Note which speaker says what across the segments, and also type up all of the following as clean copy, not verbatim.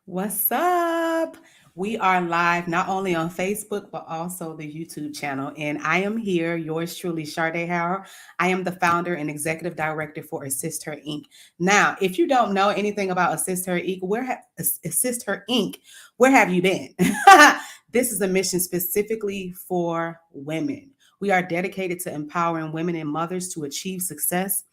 Speaker 1: What's up? We are live not only on Facebook, but also the YouTube channel. And I am here, yours truly, Sade Howard. I am the founder and executive director for Assist Her Inc. Now, if you don't know anything about Assist Her Inc., Assist Her Inc., where have you been? This is a mission specifically for women. We are dedicated to empowering women and mothers to achieve success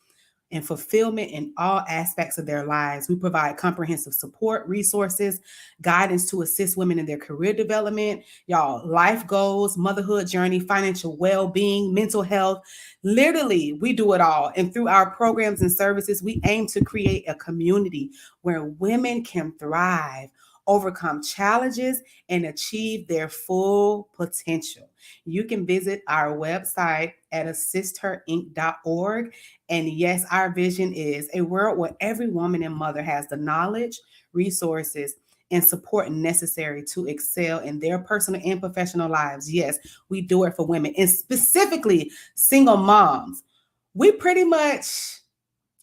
Speaker 1: and fulfillment in all aspects of their lives. We provide comprehensive support, resources, guidance to assist women in their career development, y'all, life goals, motherhood journey, financial well being, mental health. Literally, we do it all. And through our programs and services, we aim to create a community where women can thrive, overcome challenges, and achieve their full potential. You can visit our website at assistherinc.org. And yes, our vision is a world where every woman and mother has the knowledge, resources, and support necessary to excel in their personal and professional lives. Yes, we do it for women and specifically single moms. We pretty much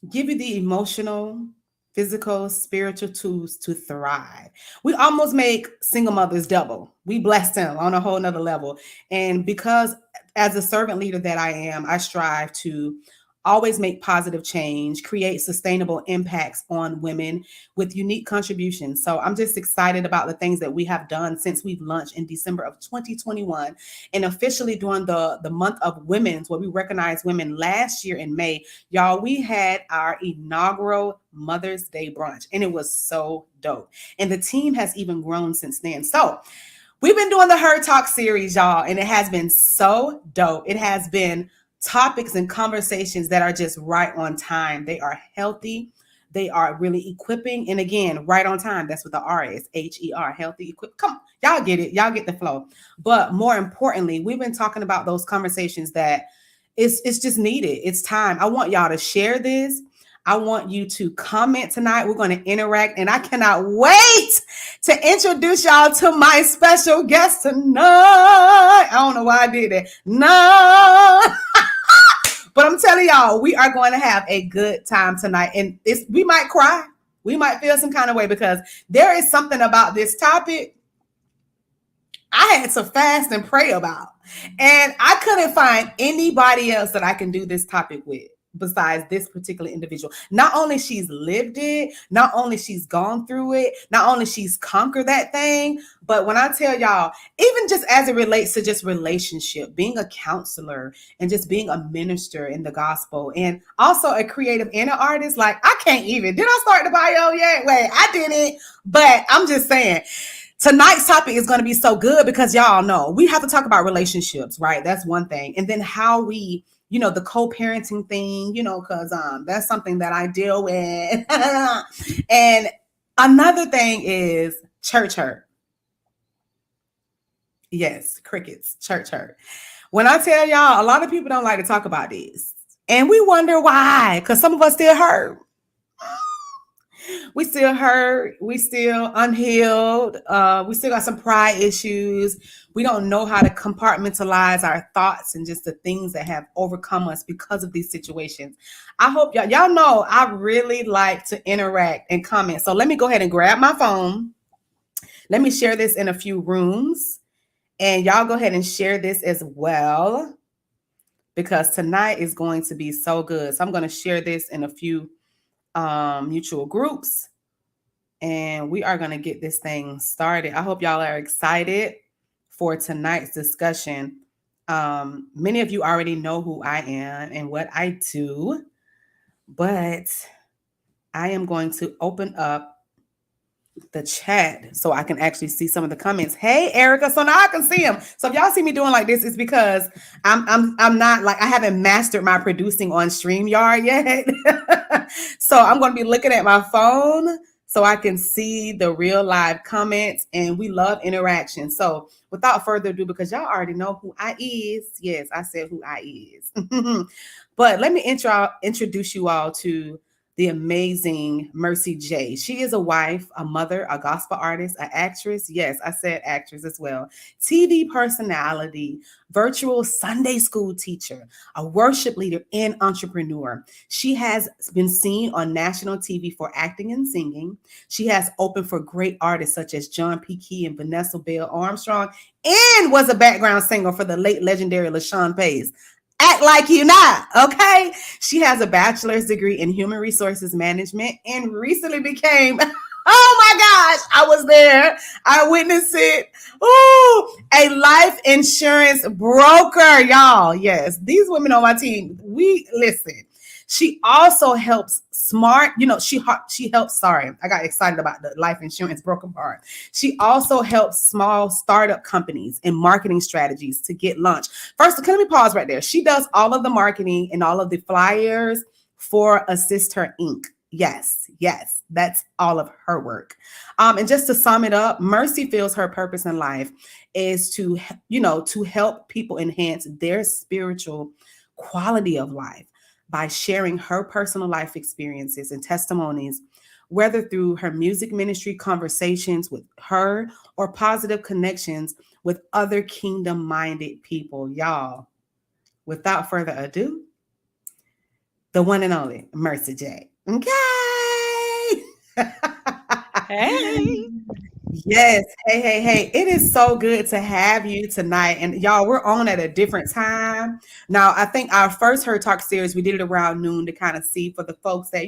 Speaker 1: give you the emotional, physical, spiritual tools to thrive. We almost make single mothers double. We bless them on a whole nother level. And because as a servant leader that I am, I strive to always make positive change, create sustainable impacts on women with unique contributions. So I'm just excited about the things that we have done since we've launched in December of 2021 and officially during the month of women's where we recognized women last year in May. Y'all, we had our inaugural Mother's Day brunch and it was so dope. And the team has even grown since then. So we've been doing the HERtalk series, y'all, and it has been so dope. It has been topics and conversations that are just right on time. They are healthy. They are really equipping. And again, right on time. That's what the R is. HER, healthy, equip. Come on, y'all get it. Y'all get the flow. But more importantly, we've been talking about those conversations that it's just needed. It's time. I want y'all to share this. I want you to comment tonight. We're going to interact, and I cannot wait to introduce y'all to my special guest tonight. I don't know why I did that. No. But I'm telling y'all, we are going to have a good time tonight. And we might cry. We might feel some kind of way because there is something about this topic I had to fast and pray about. And I couldn't find anybody else that I can do this topic with besides this particular individual. Not only she's lived it, not only she's gone through it, not only she's conquered that thing, but when I tell y'all, even just as it relates to just relationship, being a counselor and just being a minister in the gospel and also a creative and an artist, like I can't even, did I start the bio yet? Wait, I didn't, but I'm just saying, tonight's topic is going to be so good because y'all know we have to talk about relationships, right? That's one thing. And then how we, the co-parenting thing, because that's something that I deal with. And another thing is church hurt. Yes, crickets, church hurt. When I tell y'all, a lot of people don't like to talk about this. And we wonder why, because some of us still hurt. We still hurt. We still unhealed. We still got some pride issues. We don't know how to compartmentalize our thoughts and just the things that have overcome us because of these situations. I hope y'all know I really like to interact and comment. So let me go ahead and grab my phone. Let me share this in a few rooms. And y'all go ahead and share this as well because tonight is going to be so good. So I'm going to share this in a few mutual groups and we are going to get this thing started. I hope y'all are excited for tonight's discussion. Many of you already know who I am and what I do, but I am going to open up the chat so I can actually see some of the comments. Hey, Erica, so now I can see them. So if y'all see me doing like this, it's because I'm not like I haven't mastered my producing on StreamYard yet. So I'm going to be looking at my phone so I can see the real live comments, and we love interaction. So without further ado, because y'all already know who I is. Yes, I said who I is. But let me introduce you all to the amazing Mercy J. She is a wife, a mother, a gospel artist, an actress. Yes, I said actress as well. TV personality, virtual Sunday school teacher, a worship leader, and entrepreneur. She has been seen on national TV for acting and singing. She has opened for great artists such as John P. Key and Vanessa Bell Armstrong, and was a background singer for the late legendary LaShawn Pace. Act like you not, okay? She has a bachelor's degree in human resources management and recently became, oh my gosh, I was there. I witnessed it. Ooh, a life insurance broker, y'all. Yes, these women on my team, we listen. She also helps smart, she helps, sorry, I got excited about the life insurance broker part. She also helps small startup companies and marketing strategies to get launched. First, let me pause right there. She does all of the marketing and all of the flyers for Assist Her Inc. Yes, yes, that's all of her work. And just to sum it up, Mercy feels her purpose in life is to help people enhance their spiritual quality of life by sharing her personal life experiences and testimonies, whether through her music ministry conversations with her or positive connections with other kingdom minded people. Y'all, without further ado, the one and only Mercy J. Okay.
Speaker 2: Hey.
Speaker 1: Yes. Hey, hey, hey. It is so good to have you tonight. And y'all, we're on at a different time. Now, I think our first Her Talk series, we did it around noon to kind of see for the folks that,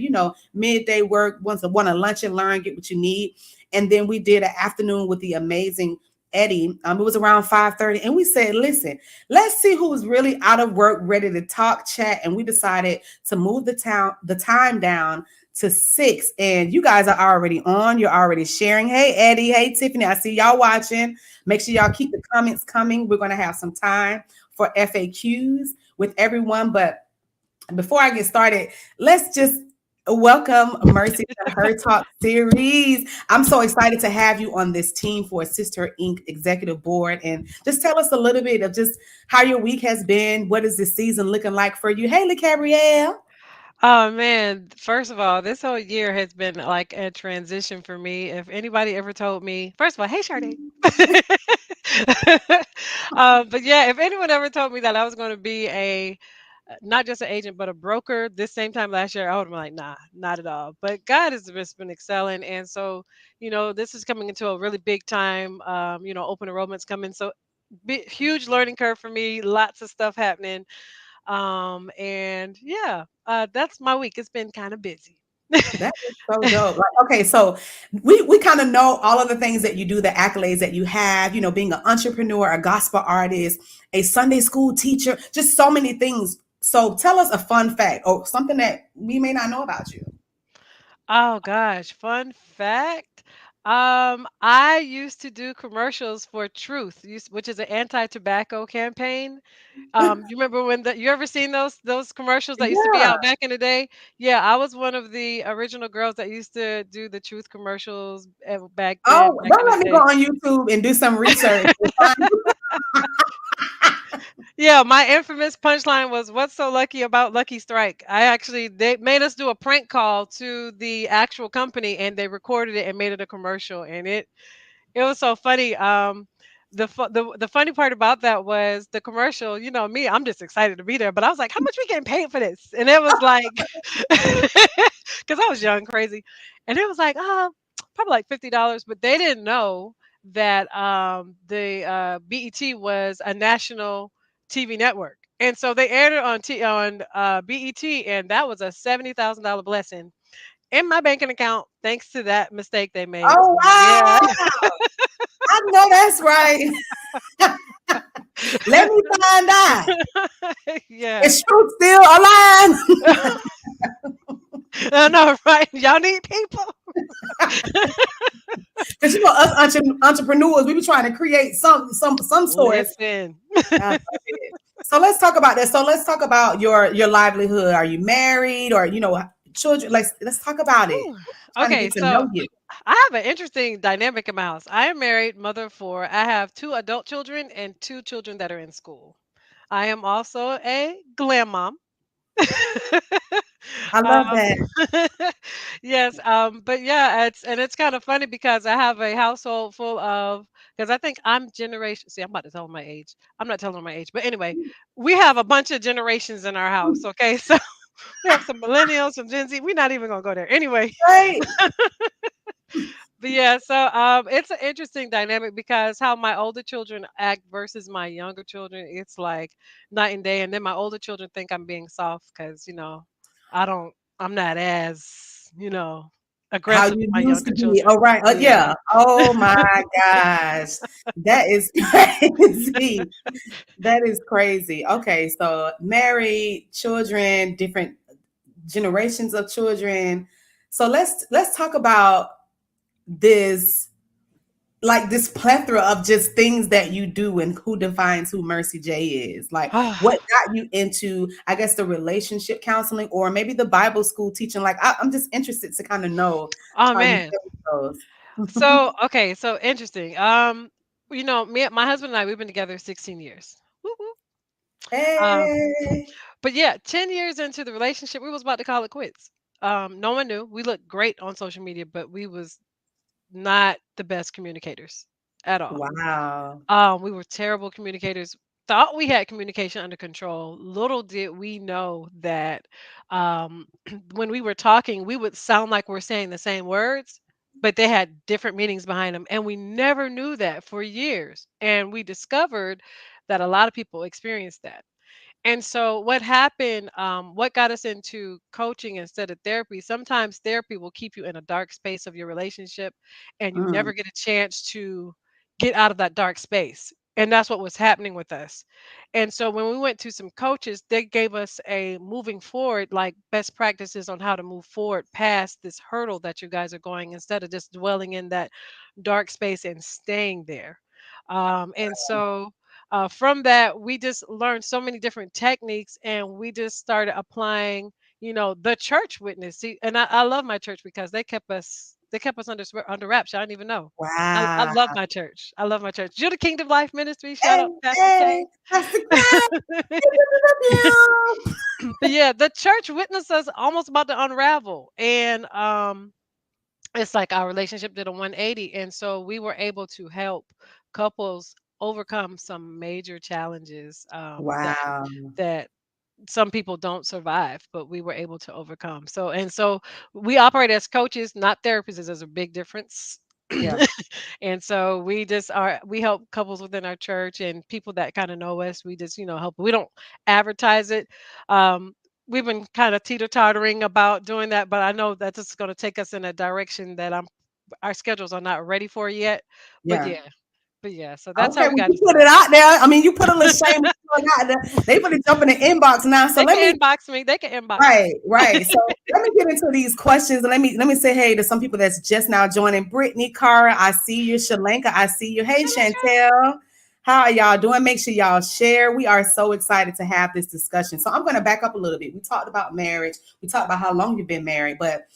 Speaker 1: midday work, want to lunch and learn, get what you need. And then we did an afternoon with the amazing Eddie. It was around 5:30. And we said, listen, let's see who's really out of work, ready to talk, chat. And we decided to move the time down to 6. And you guys are already on. You're already sharing. Hey, Eddie. Hey, Tiffany. I see y'all watching. Make sure y'all keep the comments coming. We're going to have some time for FAQs with everyone. But before I get started, let's just welcome Mercy to Her Talk series. I'm so excited to have you on this team for Sister Inc. Executive Board. And just tell us a little bit of just how your week has been. What is this season looking like for you? Hey, LaCabrielle.
Speaker 2: Oh man, first of all, this whole year has been like a transition for me. If anybody ever told me, first of all, hey Sade. But yeah, if anyone ever told me that I was going to be a not just an agent but a broker this same time last year, I would have been like, nah, not at all. But God has just been excelling, and so this is coming into a really big time. Open enrollment's coming, so huge learning curve for me. Lots of stuff happening. And yeah, that's my week. It's been kind of busy.
Speaker 1: That is so dope. Like, okay, so we kind of know all of the things that you do, the accolades that you have, being an entrepreneur, a gospel artist, a Sunday school teacher, just so many things. So tell us a fun fact or something that we may not know about you.
Speaker 2: Oh gosh, fun fact. I used to do commercials for Truth, which is an anti-tobacco campaign. You remember you ever seen those commercials that used to be
Speaker 1: Yeah.
Speaker 2: out back in the day? Yeah, I was one of the original girls that used to do the Truth commercials back then,
Speaker 1: Oh,
Speaker 2: back
Speaker 1: don't
Speaker 2: in the
Speaker 1: let me go
Speaker 2: day.
Speaker 1: on YouTube and do some research and find.
Speaker 2: Yeah, my infamous punchline was, "What's so lucky about Lucky Strike?" They made us do a prank call to the actual company, and they recorded it and made it a commercial, and it was so funny. The funny part about that was the commercial. You know me, I'm just excited to be there. But I was like, "How much we getting paid for this?" And it was like, because I was young, crazy, and it was like, probably like $50. But they didn't know that the BET was a national TV network, and so they aired it on BET, and that was a $70,000 blessing in my banking account thanks to that mistake they made.
Speaker 1: Oh
Speaker 2: So yeah.
Speaker 1: wow. I know that's right. Let me find out.
Speaker 2: Yeah.
Speaker 1: Is truth still alive?
Speaker 2: I know, right? Y'all need people.
Speaker 1: Because us entrepreneurs, we be trying to create some source.
Speaker 2: Listen.
Speaker 1: I love it. So let's talk about that. So let's talk about your livelihood. Are you married or children? Let's talk about it.
Speaker 2: Whew.
Speaker 1: Trying to
Speaker 2: Okay,
Speaker 1: get to
Speaker 2: so
Speaker 1: know you.
Speaker 2: I have an interesting dynamic in my house. I am married, mother of four. I have two adult children and two children that are in school. I am also a glam mom.
Speaker 1: I love
Speaker 2: Um,
Speaker 1: that.
Speaker 2: yes, but yeah, it's kind of funny because I have a household full of because I think I'm generation. See, I'm about to tell 'em my age. I'm not telling 'em my age, but anyway, we have a bunch of generations in our house. Okay, so we have some millennials, some Gen Z. We're not even gonna go there anyway.
Speaker 1: Right.
Speaker 2: But yeah, so it's an interesting dynamic because how my older children act versus my younger children, it's like night and day. And then my older children think I'm being soft because I don't, I'm not as
Speaker 1: How
Speaker 2: aggressive
Speaker 1: you
Speaker 2: with my
Speaker 1: used to
Speaker 2: younger
Speaker 1: be.
Speaker 2: children.
Speaker 1: Oh, right.
Speaker 2: Yeah.
Speaker 1: Yeah. Oh my gosh. That is crazy. That is crazy. Okay, so married, children, different generations of children. So let's talk about this, like this plethora of just things that you do and who defines who Mercy J is. Like what got you into, I guess, the relationship counseling or maybe the Bible school teaching? Like I'm just interested to kind of know
Speaker 2: Oh
Speaker 1: how you
Speaker 2: man.
Speaker 1: feel with those.
Speaker 2: So okay, so interesting. My husband and I, we've been together 16 years. Woo woo. Um,
Speaker 1: Hey.
Speaker 2: but yeah, 10 years into the relationship, we was about to call it quits. No one knew. We looked great on social media, but we was not the best communicators at all.
Speaker 1: Wow.
Speaker 2: We were terrible communicators. Thought we had communication under control. Little did we know that um, when we were talking, we would sound like we're saying the same words, but they had different meanings behind them. And we never knew that for years. And we discovered that a lot of people experienced that. And so, what happened, what got us into coaching instead of therapy? Sometimes therapy will keep you in a dark space of your relationship, and you
Speaker 1: Mm,
Speaker 2: never get a chance to get out of that dark space. And that's what was happening with us. And so, when we went to some coaches, they gave us a moving forward, like best practices on how to move forward past this hurdle that you guys are going instead of just dwelling in that dark space and staying there. From that, we just learned so many different techniques and we just started applying, the church witness. See, and I love my church because they kept us under wraps. I didn't even know. I
Speaker 1: wow.
Speaker 2: love my church. I love my church. Judah Kingdom Life Ministry. Shout
Speaker 1: Hey,
Speaker 2: out Pastor
Speaker 1: hey,
Speaker 2: K.
Speaker 1: that's the guy.
Speaker 2: But yeah, the church witnessed us almost about to unravel. And it's like our relationship did a 180, and so we were able to help couples overcome some major challenges
Speaker 1: Wow.
Speaker 2: that some people don't survive, but we were able to overcome. So we operate as coaches, not therapists. There's a big difference.
Speaker 1: Yeah,
Speaker 2: And so we help couples within our church and people that kind of know us. We just, help. We don't advertise it. Um, we've been kind of teeter-tottering about doing that, but I know that this is going to take us in a direction that our schedules are not ready for yet. But
Speaker 1: yeah.
Speaker 2: yeah, so that's how
Speaker 1: Okay,
Speaker 2: we
Speaker 1: well,
Speaker 2: got
Speaker 1: you
Speaker 2: into
Speaker 1: put it out there. I mean, you put a little shame out there. They put it jump in the inbox now. So
Speaker 2: they
Speaker 1: let me.
Speaker 2: can inbox me. They can inbox me.
Speaker 1: Right, right. So let me get into these questions and let me say hey to some people that's just now joining. Brittany, Cara, I see you. Shalenka, I see you. Hey, Chantel, how are y'all doing? Make sure y'all share. We are so excited to have this discussion. So I'm going to back up a little bit. We talked about marriage. We talked about how long you've been married, but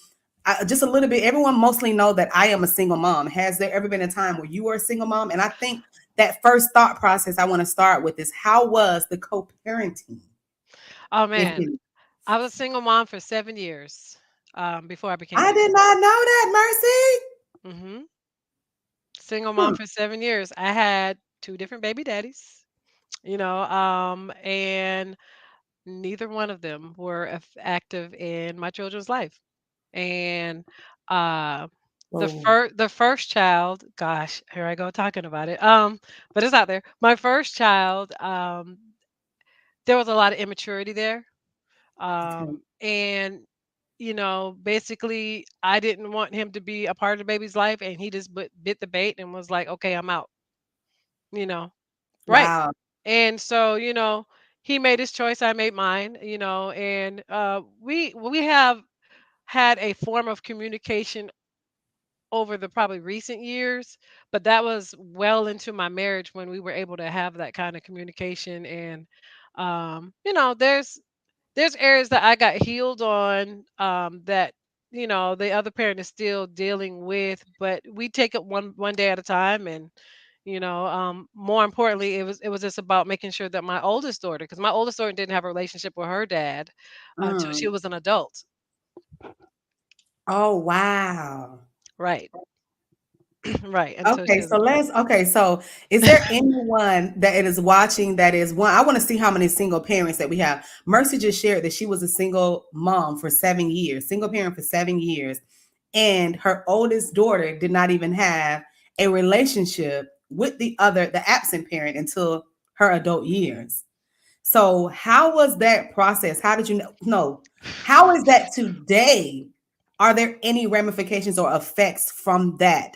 Speaker 1: just a little bit. Everyone mostly know that I am a single mom. Has there ever been a time where you were a single mom? And I think that first thought process I want to start with is how was the co-parenting?
Speaker 2: Oh
Speaker 1: If
Speaker 2: man, I was a single mom for 7 years before I became
Speaker 1: I did
Speaker 2: married.
Speaker 1: not know that,
Speaker 2: hmm Single mom
Speaker 1: Mercy.
Speaker 2: for 7 years. I had two different baby daddies, and neither one of them were active in my children's life. And uh,
Speaker 1: Oh,
Speaker 2: the first child, gosh, here I go talking about it. But it's out there. My first child, there was a lot of immaturity there,
Speaker 1: okay.
Speaker 2: and basically, I didn't want him to be a part of the baby's life, and he just bit the bait and was like, "Okay, I'm out." You know, right?
Speaker 1: Wow.
Speaker 2: And so, he made his choice, I made mine. And we have had a form of communication over the probably recent years, but that was well into my marriage when we were able to have that kind of communication. And there's areas that I got healed on, that the other parent is still dealing with, but we take it one day at a time. And More importantly, it was just about making sure that my oldest daughter, because my oldest daughter didn't have a relationship with her dad until she
Speaker 1: Mm.
Speaker 2: was an adult.
Speaker 1: Oh, wow.
Speaker 2: Right. Right, until
Speaker 1: Okay,
Speaker 2: she was
Speaker 1: so is there anyone that is watching that is one? I want to see how many single parents that we have. Mercy just shared that she was a single mom for 7 years, single parent for 7 years, and her oldest daughter did not even have a relationship with the absent parent until her adult years. So, how was that process? How did you know? No, how is that today? Are there any ramifications or effects from that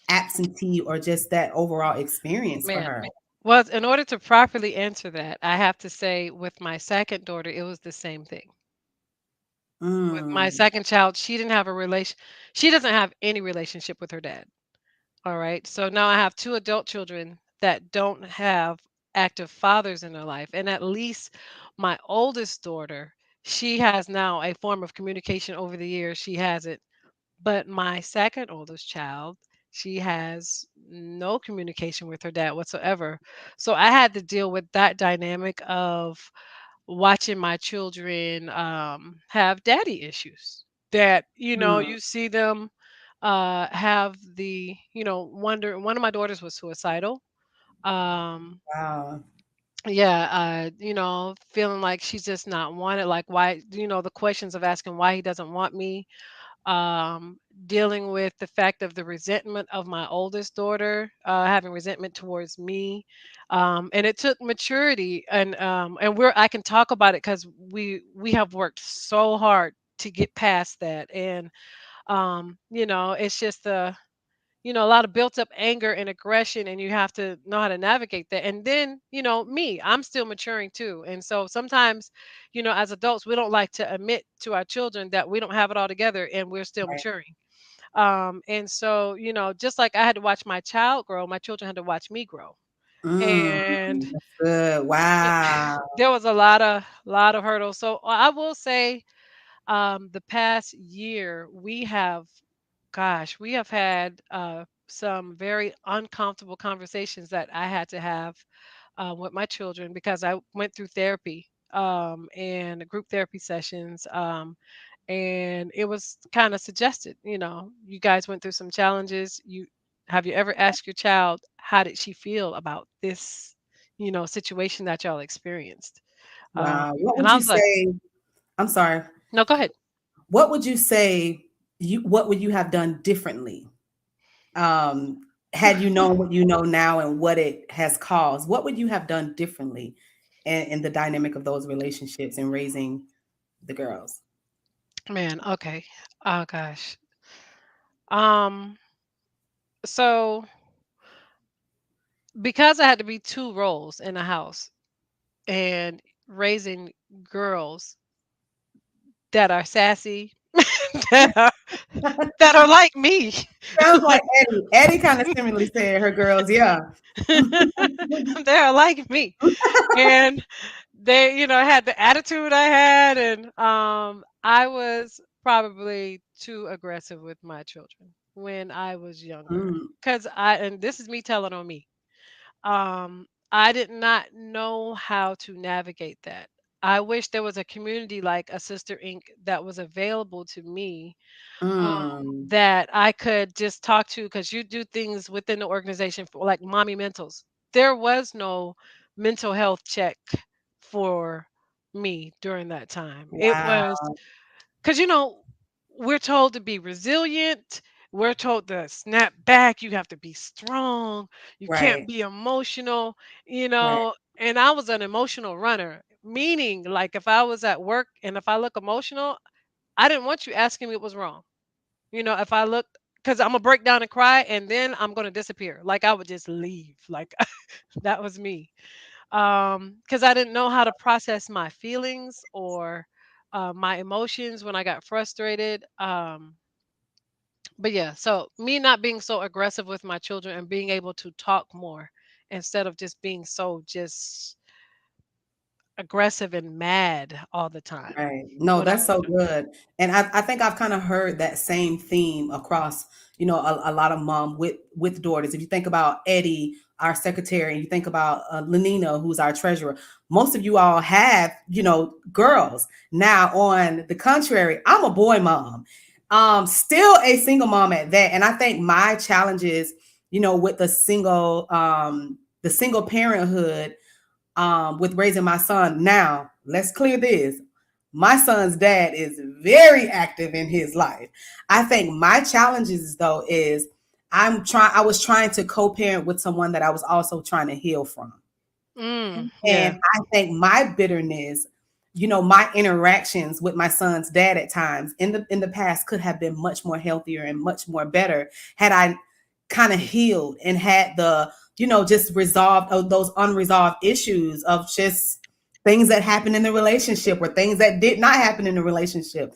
Speaker 1: absentee or just that overall experience for
Speaker 2: man.
Speaker 1: her?
Speaker 2: Well, in order to properly answer that, I have to say with my second daughter, it was the same thing. With my
Speaker 1: Mm,
Speaker 2: second child, she doesn't have any relationship with her dad. All right. So now I have two adult children that don't have active fathers in their life. And at least my oldest daughter, she has now a form of communication over the years. She has it. But my second oldest child, she has no communication with her dad whatsoever. So I had to deal with that dynamic of watching my children have daddy issues. That
Speaker 1: mm,
Speaker 2: you see them have the wonder. One of my daughters was suicidal. Um,
Speaker 1: wow.
Speaker 2: yeah, feeling like she's just not wanted. Like why, the questions of asking why he doesn't want me, dealing with the fact of the resentment of my oldest daughter, having resentment towards me, and it took maturity, and I can talk about it because we have worked so hard to get past that, and it's just a lot of built up anger and aggression, and you have to know how to navigate that. And then, I'm still maturing too. And so sometimes, as adults, we don't like to admit to our children that we don't have it all together and we're still
Speaker 1: Right.
Speaker 2: maturing. And so, just like I had to watch my child grow, my children had to watch me grow.
Speaker 1: Mm,
Speaker 2: And
Speaker 1: that's good.
Speaker 2: it,
Speaker 1: Wow.
Speaker 2: there was a lot of hurdles. So I will say, the past year, we have had some very uncomfortable conversations that I had to have with my children because I went through therapy, and group therapy sessions. And it was kind of suggested, you guys went through some challenges. Have you ever asked your child how did she feel about this, situation that y'all experienced?
Speaker 1: Wow. What
Speaker 2: And
Speaker 1: would
Speaker 2: I
Speaker 1: you
Speaker 2: was like,
Speaker 1: say? I'm sorry.
Speaker 2: no, go ahead.
Speaker 1: What would you say what would you have done differently? Had you known what you know now and what it has caused, what would you have done differently in the dynamic of those relationships and raising the girls?
Speaker 2: Man, okay. Oh gosh. Um, so because I had to be two roles in the house and raising girls that are sassy, that are that are like me.
Speaker 1: Sounds like
Speaker 2: Like
Speaker 1: Eddie. Eddie kind of similarly said her girls, yeah.
Speaker 2: they are like me. And they, had the attitude I had, and I was probably too aggressive with my children when I was younger.
Speaker 1: Mm,
Speaker 2: And this is me telling on me. I did not know how to navigate that. I wish there was a community like a Sister Inc. that was available to me,
Speaker 1: mm,
Speaker 2: that I could just talk to, because you do things within the organization for like mommy mentals. There was no mental health check for me during that time. It was
Speaker 1: wow,
Speaker 2: because, we're told to be resilient. We're told to snap back. You have to be strong. You can't
Speaker 1: right,
Speaker 2: be emotional,
Speaker 1: right,
Speaker 2: and I was an emotional runner, meaning like if I was at work and if I look emotional, I didn't want you asking me what was wrong. If I look, because I'm gonna break down and cry, and then I'm gonna disappear. Like I would just leave. Like that was me. Because I didn't know how to process my feelings or my emotions when I got frustrated. But yeah, so me not being so aggressive with my children and being able to talk more instead of just being so just aggressive and mad all the time
Speaker 1: right. No,
Speaker 2: when I
Speaker 1: that's
Speaker 2: was
Speaker 1: so
Speaker 2: younger.
Speaker 1: good. And I think I've kind of heard that same theme across, a lot of mom with daughters. If you think about Eddie, our secretary, and you think about Lenina, who's our treasurer, most of you all have, girls. Now, on the contrary, I'm a boy mom, still a single mom at that. And I think my challenges, with the single parenthood, with raising my son. Now, let's clear this. My son's dad is very active in his life. I think my challenges though is I was trying to co-parent with someone that I was also trying to heal from.
Speaker 2: Yeah.
Speaker 1: And I think my bitterness, my interactions with my son's dad at times in the past could have been much more healthier and much more better had I kind of healed and had just resolved those unresolved issues of just things that happened in the relationship or things that did not happen in the relationship.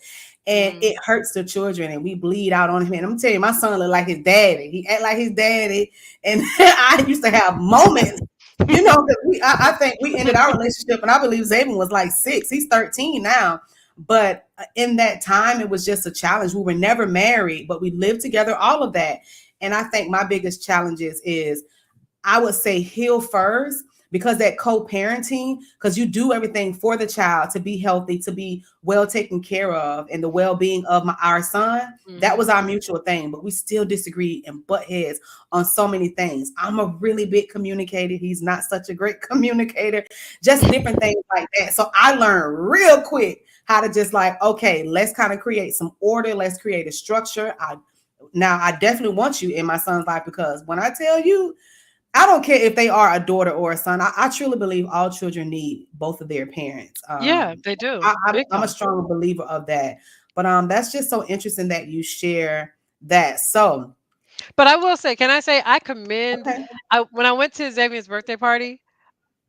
Speaker 1: And
Speaker 2: Mm.
Speaker 1: it hurts the children and we bleed out on him. And I'm telling you, my son looked like his daddy. He act like his daddy. And I used to have moments, that I think we ended our relationship, and I believe Zayden was like 6. He's 13 now. But in that time, it was just a challenge. We were never married, but we lived together, all of that. And I think my biggest challenges is I would say heal first, because that co-parenting, because you do everything for the child to be healthy, to be well taken care of, and the well-being of our son. That was
Speaker 2: Mhm.
Speaker 1: our mutual thing, but we still disagree and butt heads on so many things. I'm a really big communicator. He's not such a great communicator, just different things like that. So I learned real quick how to just like, okay, let's kind of create some order. Let's create a structure. I definitely want you in my son's life, because when I tell you, I don't care if they are a daughter or a son. I truly believe all children need both of their parents.
Speaker 2: Yeah, they do. Big
Speaker 1: I'm a
Speaker 2: time.
Speaker 1: strong believer of that. But that's just so interesting that you share that. So,
Speaker 2: But I will say, can I say I commend
Speaker 1: okay,
Speaker 2: when I went to Xavier's birthday party,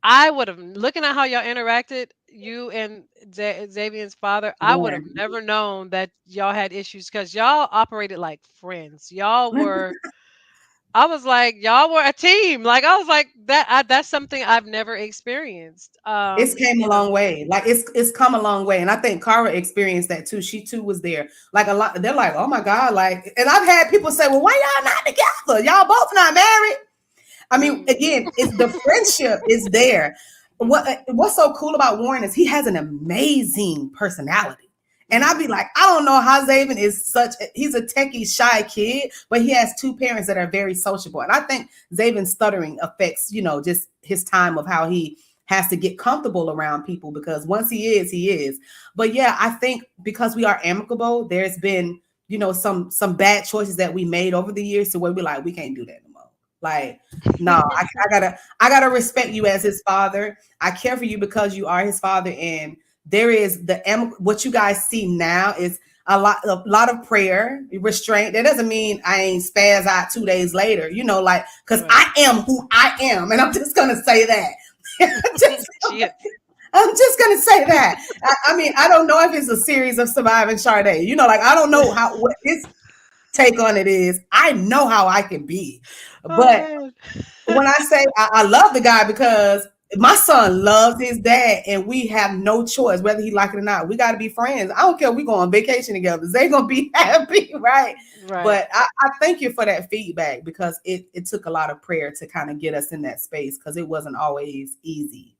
Speaker 2: I would have looking at how y'all interacted, you and Xavier's father, I would have
Speaker 1: Warren.
Speaker 2: never known that y'all had issues because y'all operated like friends. Y'all were I was like, y'all were a team. Like I was like that's something I've never experienced.
Speaker 1: It's came a long way. Like it's come a long way. And I think Cara experienced that too. She too was there. Like a lot, they're like, oh my God, like, and I've had people say, well, why y'all not together? Y'all both not married. I mean,
Speaker 2: Mm,
Speaker 1: again, it's the friendship is there. What's so cool about Warren is he has an amazing personality. And I'd be
Speaker 2: mhm,
Speaker 1: like, I don't know how Zaven is he's a techie shy kid, but he has two parents that are very sociable. And I think Zaven's stuttering affects, just his time of how he has to get comfortable around people, because once he is, he is. But yeah, I think because we are amicable, there's been, some bad choices that we made over the years to where we're like, we can't do that no more. Like, no, I gotta respect you as his father. I care for you because you are his father, and there is what you guys see now is a lot of prayer, restraint. That doesn't mean I ain't spaz out 2 days later, like, because
Speaker 2: right.
Speaker 1: I am who I am, and I'm just gonna say that. just,
Speaker 2: Shit.
Speaker 1: I'm just gonna say that. I mean, I don't know if it's a series of Surviving Sade. Like, I don't know what his take on it is. I know how I can be,
Speaker 2: Oh
Speaker 1: but
Speaker 2: man.
Speaker 1: when I say I love the guy, because my son loves his dad, and we have no choice whether he like it or not. We got to be friends. I don't care. We go on vacation together. They gonna be happy, right?
Speaker 2: Right.
Speaker 1: But I thank you for that feedback, because it took a lot of prayer to kind of get us in that space, because it wasn't always easy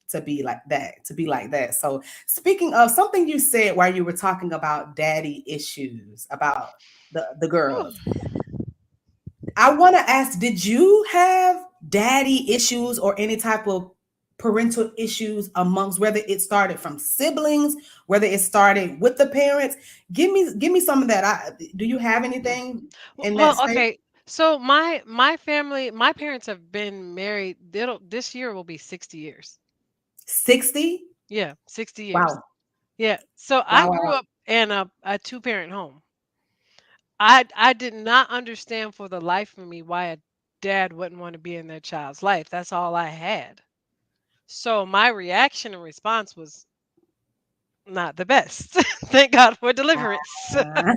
Speaker 1: to be like that. So, speaking of something you said while you were talking about daddy issues, about the girls, I want to ask, did you have daddy issues or any type of parental issues amongst, whether it started from siblings, whether it started with the parents? Give me some of that. Do you have anything in that
Speaker 2: Well,
Speaker 1: space?
Speaker 2: okay. So my family, my parents have been married. This year will be 60 years.
Speaker 1: 60?
Speaker 2: Yeah, 60 years.
Speaker 1: Wow.
Speaker 2: Yeah. So I
Speaker 1: Wow,
Speaker 2: grew
Speaker 1: wow.
Speaker 2: up in a two-parent home. I did not understand for the life of me why a dad wouldn't want to be in their child's life. That's all I had. So my reaction and response was not the best. Thank God for deliverance.
Speaker 1: Wow.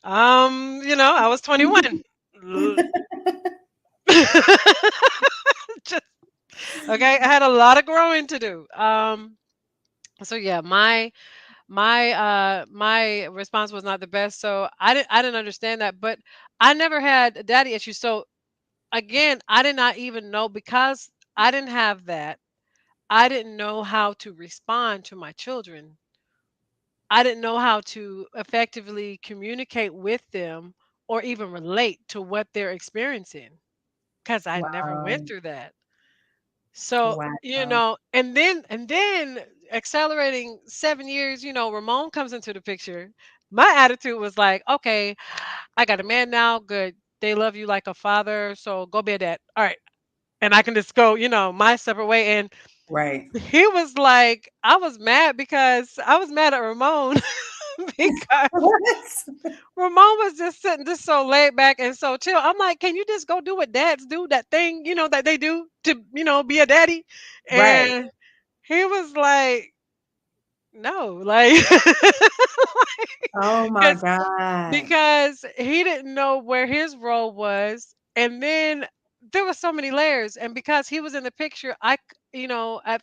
Speaker 2: I was 21. Just okay, I had a lot of growing to do. So yeah, my response was not the best. So I didn't understand that, but I never had daddy issues. So again, I did not even know because I didn't have that. I didn't know how to respond to my children. I didn't know how to effectively communicate with them or even relate to what they're experiencing because I never
Speaker 1: Wow.
Speaker 2: went through that. So,
Speaker 1: Wow.
Speaker 2: and then accelerating 7 years, Ramon comes into the picture. My attitude was like, okay, I got a man now. Good. They love you like a father. So go be a dad. All right. And I can just go, my separate way. And
Speaker 1: Right.
Speaker 2: he was like, I was mad because I was mad at Ramon because
Speaker 1: What?
Speaker 2: Ramon was just sitting just so laid back and so chill. I'm like, can you just go do what dads do, that thing, that they do to, be a daddy?
Speaker 1: Right.
Speaker 2: And he was like, no, like,
Speaker 1: Oh my
Speaker 2: 'cause
Speaker 1: God.
Speaker 2: because he didn't know where his role was, and then there were so many layers, and because he was in the picture, at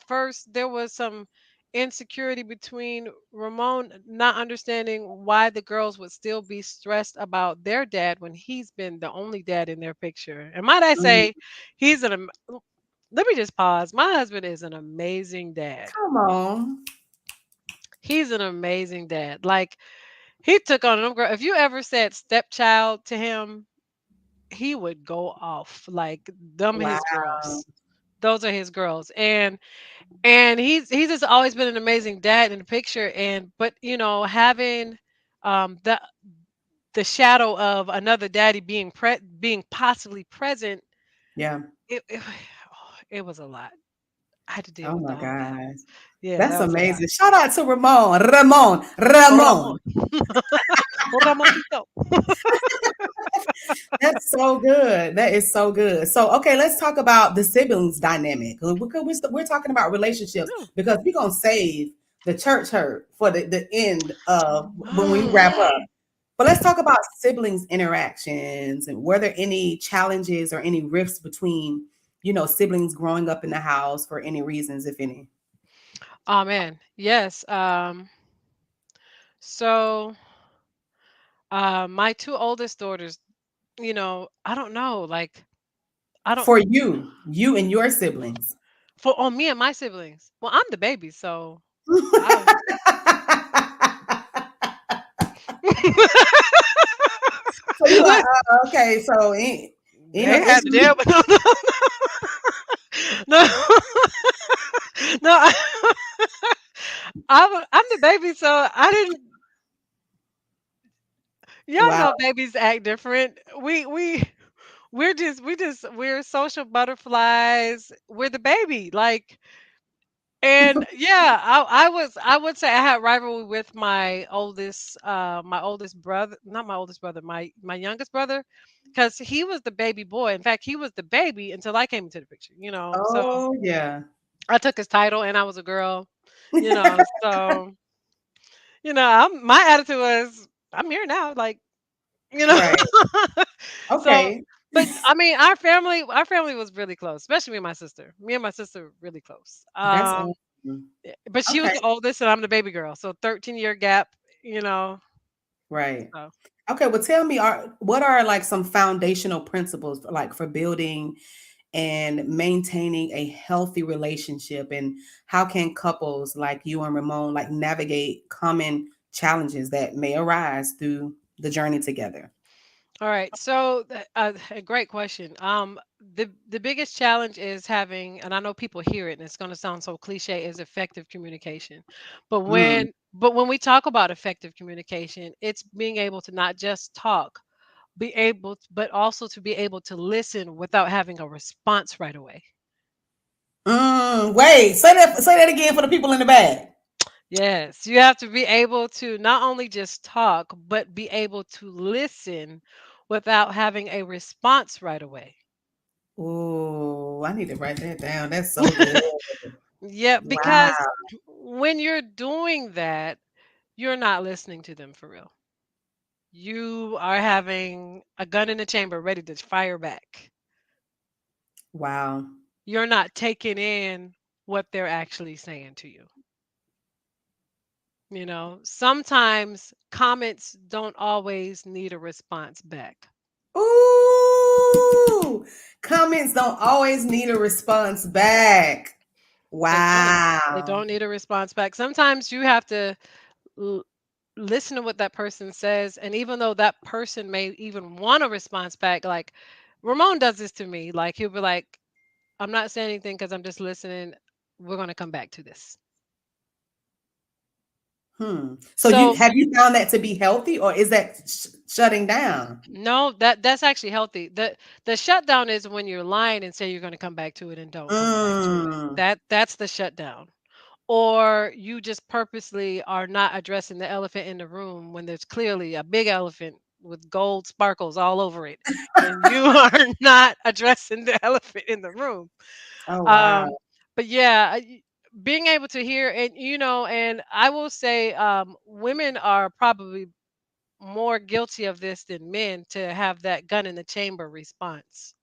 Speaker 2: first there was some insecurity between Ramon not understanding why the girls would still be stressed about their dad when he's been the only dad in their picture. And might I
Speaker 1: Mm,
Speaker 2: say, he's let me just pause. My husband is an amazing dad.
Speaker 1: come on.
Speaker 2: He's an amazing dad. Like, he took on them girl. If you ever said stepchild to him, he would go off like them
Speaker 1: Wow.
Speaker 2: his girls. Those are his girls, and he's just always been an amazing dad in the picture. And but having the shadow of another daddy being possibly present,
Speaker 1: Yeah.
Speaker 2: it it was a lot. I had to deal
Speaker 1: Oh
Speaker 2: with
Speaker 1: my
Speaker 2: all of that.
Speaker 1: gosh.
Speaker 2: Yeah,
Speaker 1: That's
Speaker 2: that was a lot.
Speaker 1: amazing. Shout out to Ramon. Ramon.
Speaker 2: Oh, Ramon,
Speaker 1: Ramon.
Speaker 2: Ramoncito.
Speaker 1: That's so good. That is so good. So, okay, let's talk about the siblings dynamic. We're talking about relationships
Speaker 2: No.
Speaker 1: because we're going to save the church hurt for the end of when we wrap
Speaker 2: Mm.
Speaker 1: up. But let's talk about siblings interactions and were there any challenges or any rifts between, siblings growing up in the house for any reasons, if any?
Speaker 2: Oh man, yes. So my two oldest daughters, I don't know, like I don't
Speaker 1: For you and your siblings.
Speaker 2: for on me and my siblings. Well, I'm the baby, so I
Speaker 1: So you like,
Speaker 2: Look,
Speaker 1: okay, so ain't no
Speaker 2: they had to
Speaker 1: issue.
Speaker 2: deal with no, no. I'm the baby, so I didn't. Y'all
Speaker 1: Wow.
Speaker 2: know babies act different. We're social butterflies. We're the baby, like. And yeah, I would say I had rivalry with my oldest brother, not my oldest brother, my youngest brother, because he was the baby boy. In fact, he was the baby until I came into the picture. So
Speaker 1: Oh yeah.
Speaker 2: I took his title and I was a girl. So my attitude was I'm here now, like you know.
Speaker 1: Right.
Speaker 2: So,
Speaker 1: Okay.
Speaker 2: but I mean, our family was really close, especially me and my sister. Me and my sister were really close.
Speaker 1: That's awesome.
Speaker 2: But she was
Speaker 1: Okay.
Speaker 2: the oldest and I'm the baby girl. So 13-year gap, you know.
Speaker 1: Right.
Speaker 2: So,
Speaker 1: Okay. Well, tell me, what are like some foundational principles like for building and maintaining a healthy relationship, and how can couples like you and Ramon like navigate common challenges that may arise through the journey together?
Speaker 2: all right. So, a great question. The biggest challenge is having, and I know people hear it, and it's going to sound so cliche, is effective communication. But
Speaker 1: Mm.
Speaker 2: when we talk about effective communication, it's being able to not just talk, but also to be able to listen without having a response right away.
Speaker 1: Wait, say that again for the people in the back.
Speaker 2: Yes, you have to be able to not only just talk, but be able to listen without having a response right away.
Speaker 1: Oh, I need to write that down. That's so good.
Speaker 2: Yeah, because
Speaker 1: Wow.
Speaker 2: when you're doing that, you're not listening to them for real. You are having a gun in the chamber ready to fire back.
Speaker 1: Wow.
Speaker 2: You're not taking in what they're actually saying to you. Sometimes comments don't always need a response back.
Speaker 1: Ooh. Ooh, comments don't always need a response back.
Speaker 2: They don't. They
Speaker 1: Wow.
Speaker 2: don't need a response back. Sometimes you have to l- listen to what that person says, and even though that person may even want a response back, like Ramon does this to me. Like he'll be like, "I'm not saying anything because I'm just listening. We're gonna come back to this."
Speaker 1: Hmm. So you
Speaker 2: So
Speaker 1: have you found that to be healthy, or is that shutting down?
Speaker 2: no, that's actually healthy. The shutdown is when you're lying and say you're gonna come back to it and don't come back to it.
Speaker 1: Mm.
Speaker 2: That's the shutdown. Or you just purposely are not addressing the elephant in the room when there's clearly a big elephant with gold sparkles all over it, and you are not addressing the elephant in the room.
Speaker 1: Oh wow.
Speaker 2: Um, but yeah, being able to hear, and and I will say, women are probably more guilty of this than men, to have that gun in the chamber response.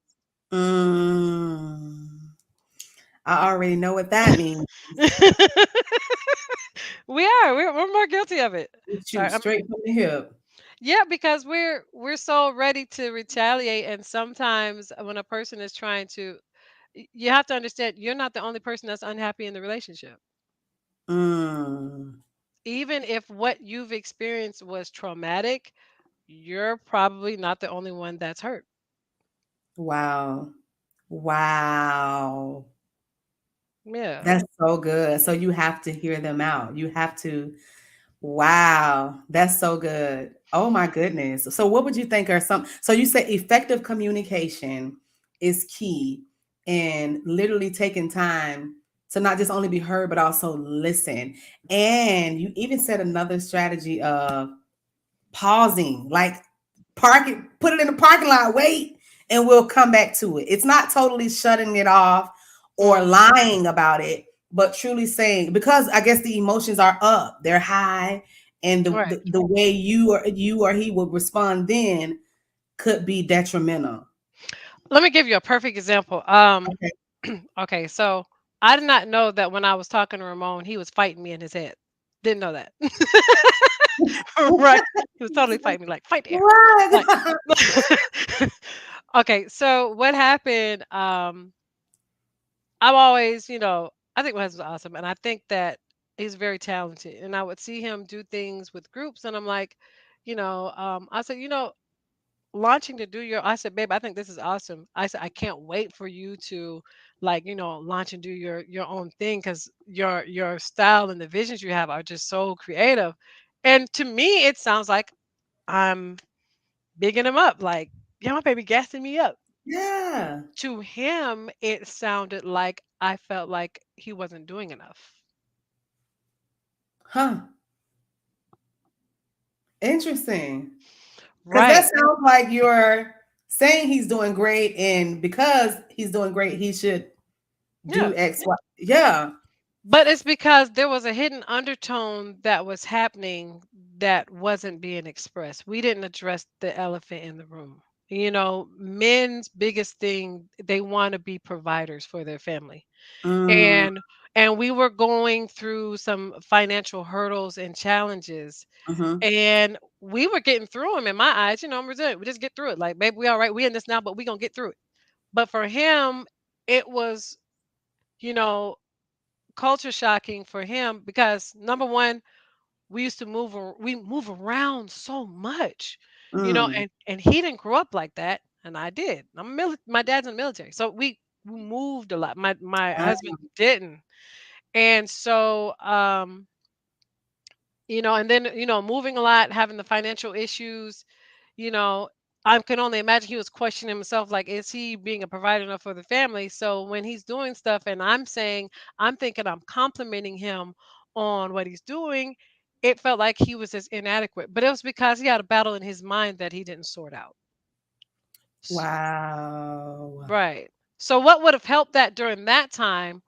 Speaker 1: Mm. I already know what that means.
Speaker 2: We're more guilty of it.
Speaker 1: You
Speaker 2: Sorry,
Speaker 1: shoot straight from the hip.
Speaker 2: yeah, because we're so ready to retaliate, and sometimes when a person is trying to, you have to understand you're not the only person that's unhappy in the relationship.
Speaker 1: Mm.
Speaker 2: Even if what you've experienced was traumatic, you're probably not the only one that's hurt.
Speaker 1: Wow. Wow.
Speaker 2: Yeah.
Speaker 1: That's so good. So you have to hear them out. You have to, wow, that's so good. Oh my goodness. So what would you think are some, so you say effective communication is key, and literally taking time to not just only be heard, but also listen. And you even said another strategy of pausing, like park it, put it in the parking lot, wait, and we'll come back to it. It's not totally shutting it off or
Speaker 2: Hmm.
Speaker 1: lying about it, but truly saying, because I guess the emotions are up, they're high, and
Speaker 2: Right.
Speaker 1: the way you or he would respond then could be detrimental.
Speaker 2: Let me give you a perfect example.
Speaker 1: Okay.
Speaker 2: Okay, so I did not know that when I was talking to Ramon, he was fighting me in his head. Didn't know that. Right. He was totally fighting me, like, fight there. Like,
Speaker 1: What?
Speaker 2: okay, so what happened? I'm always, I think my husband's awesome, and I think that he's very talented. And I would see him do things with groups, and I'm like, I said, launching to do your, I said, babe, I think this is awesome. I said, I can't wait for you to, like, launch and do your own thing, because your style and the visions you have are just so creative. And to me, it sounds like I'm bigging him up, like, yeah, my baby gassing me up.
Speaker 1: Yeah.
Speaker 2: To him, it sounded like I felt like he wasn't doing enough.
Speaker 1: Huh. Interesting. Because that
Speaker 2: Right.
Speaker 1: sounds like you're saying he's doing great, and because he's doing great, he should do
Speaker 2: Yeah.
Speaker 1: X, Y. Yeah.
Speaker 2: But it's because there was a hidden undertone that was happening that wasn't being expressed. We didn't address the elephant in the room. Men's biggest thing, they want to be providers for their family.
Speaker 1: Mm,
Speaker 2: And we were going through some financial hurdles and challenges,
Speaker 1: mhm.
Speaker 2: and we were getting through them in my eyes. I'm resilient. We just get through it. Like, baby, we all right. We in this now, but we gonna get through it. But for him, it was, you know, culture shocking for him, because number one, we used to we move around so much,
Speaker 1: Mm,
Speaker 2: and he didn't grow up like that, and I did. My dad's in the military, so we moved a lot. My
Speaker 1: ah,
Speaker 2: husband didn't. And so, and then, moving a lot, having the financial issues, you know, I can only imagine he was questioning himself, like, is he being a provider enough for the family? So when he's doing stuff and I'm thinking I'm complimenting him on what he's doing, it felt like he was just inadequate. But it was because he had a battle in his mind that he didn't sort out. S-
Speaker 1: wow.
Speaker 2: Right. So what would have helped that during that time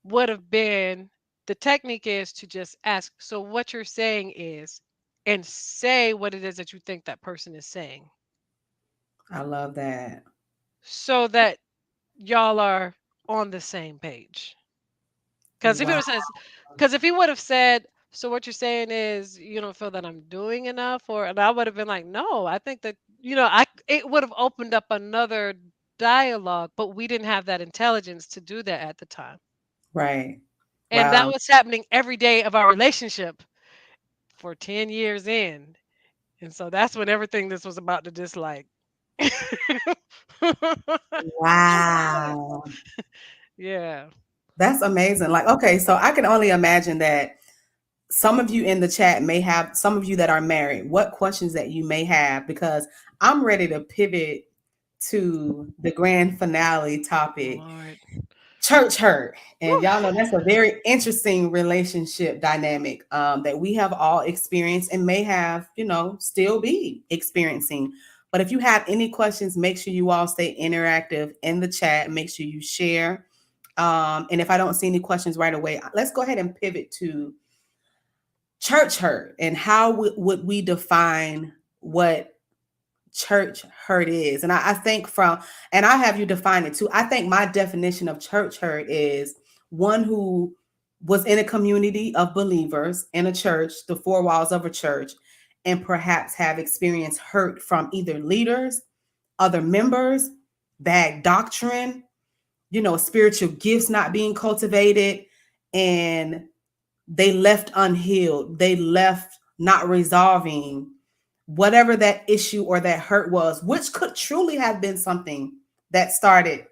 Speaker 2: would have been, the technique is to just ask, so what you're saying is, and say what it is that you think that person is saying,
Speaker 1: I love that.
Speaker 2: so that y'all are on the same page. Because if it
Speaker 1: Wow.
Speaker 2: was says, because if he would have said, so what you're saying is you don't feel that I'm doing enough, and I would have been like, no, I think that it would have opened up another dialogue, but we didn't have that intelligence to do that at the time.
Speaker 1: Right.
Speaker 2: And that
Speaker 1: Wow.
Speaker 2: was happening every day of our relationship for 10 years in. And so that's when everything this was about to dislike.
Speaker 1: Wow.
Speaker 2: Yeah.
Speaker 1: That's amazing. Like, okay, so I can only imagine that some of you in the chat may have, some of you that are married, what questions that you may have, because I'm ready to pivot to the grand finale topic,
Speaker 2: Lord.
Speaker 1: church hurt. And
Speaker 2: Whew.
Speaker 1: y'all know that's a very interesting relationship dynamic that we have all experienced and may have, still be experiencing. But if you have any questions, make sure you all stay interactive in the chat. Make sure you share. And if I don't see any questions right away, let's go ahead and pivot to church hurt and how would we define what church hurt is. And I think and I have you define it too. I think my definition of church hurt is one who was in a community of believers in a church, the four walls of a church, and perhaps have experienced hurt from either leaders, other members, bad doctrine, spiritual gifts not being cultivated, and they left unhealed. They left not resolving whatever that issue or that hurt was, which could truly have been something that started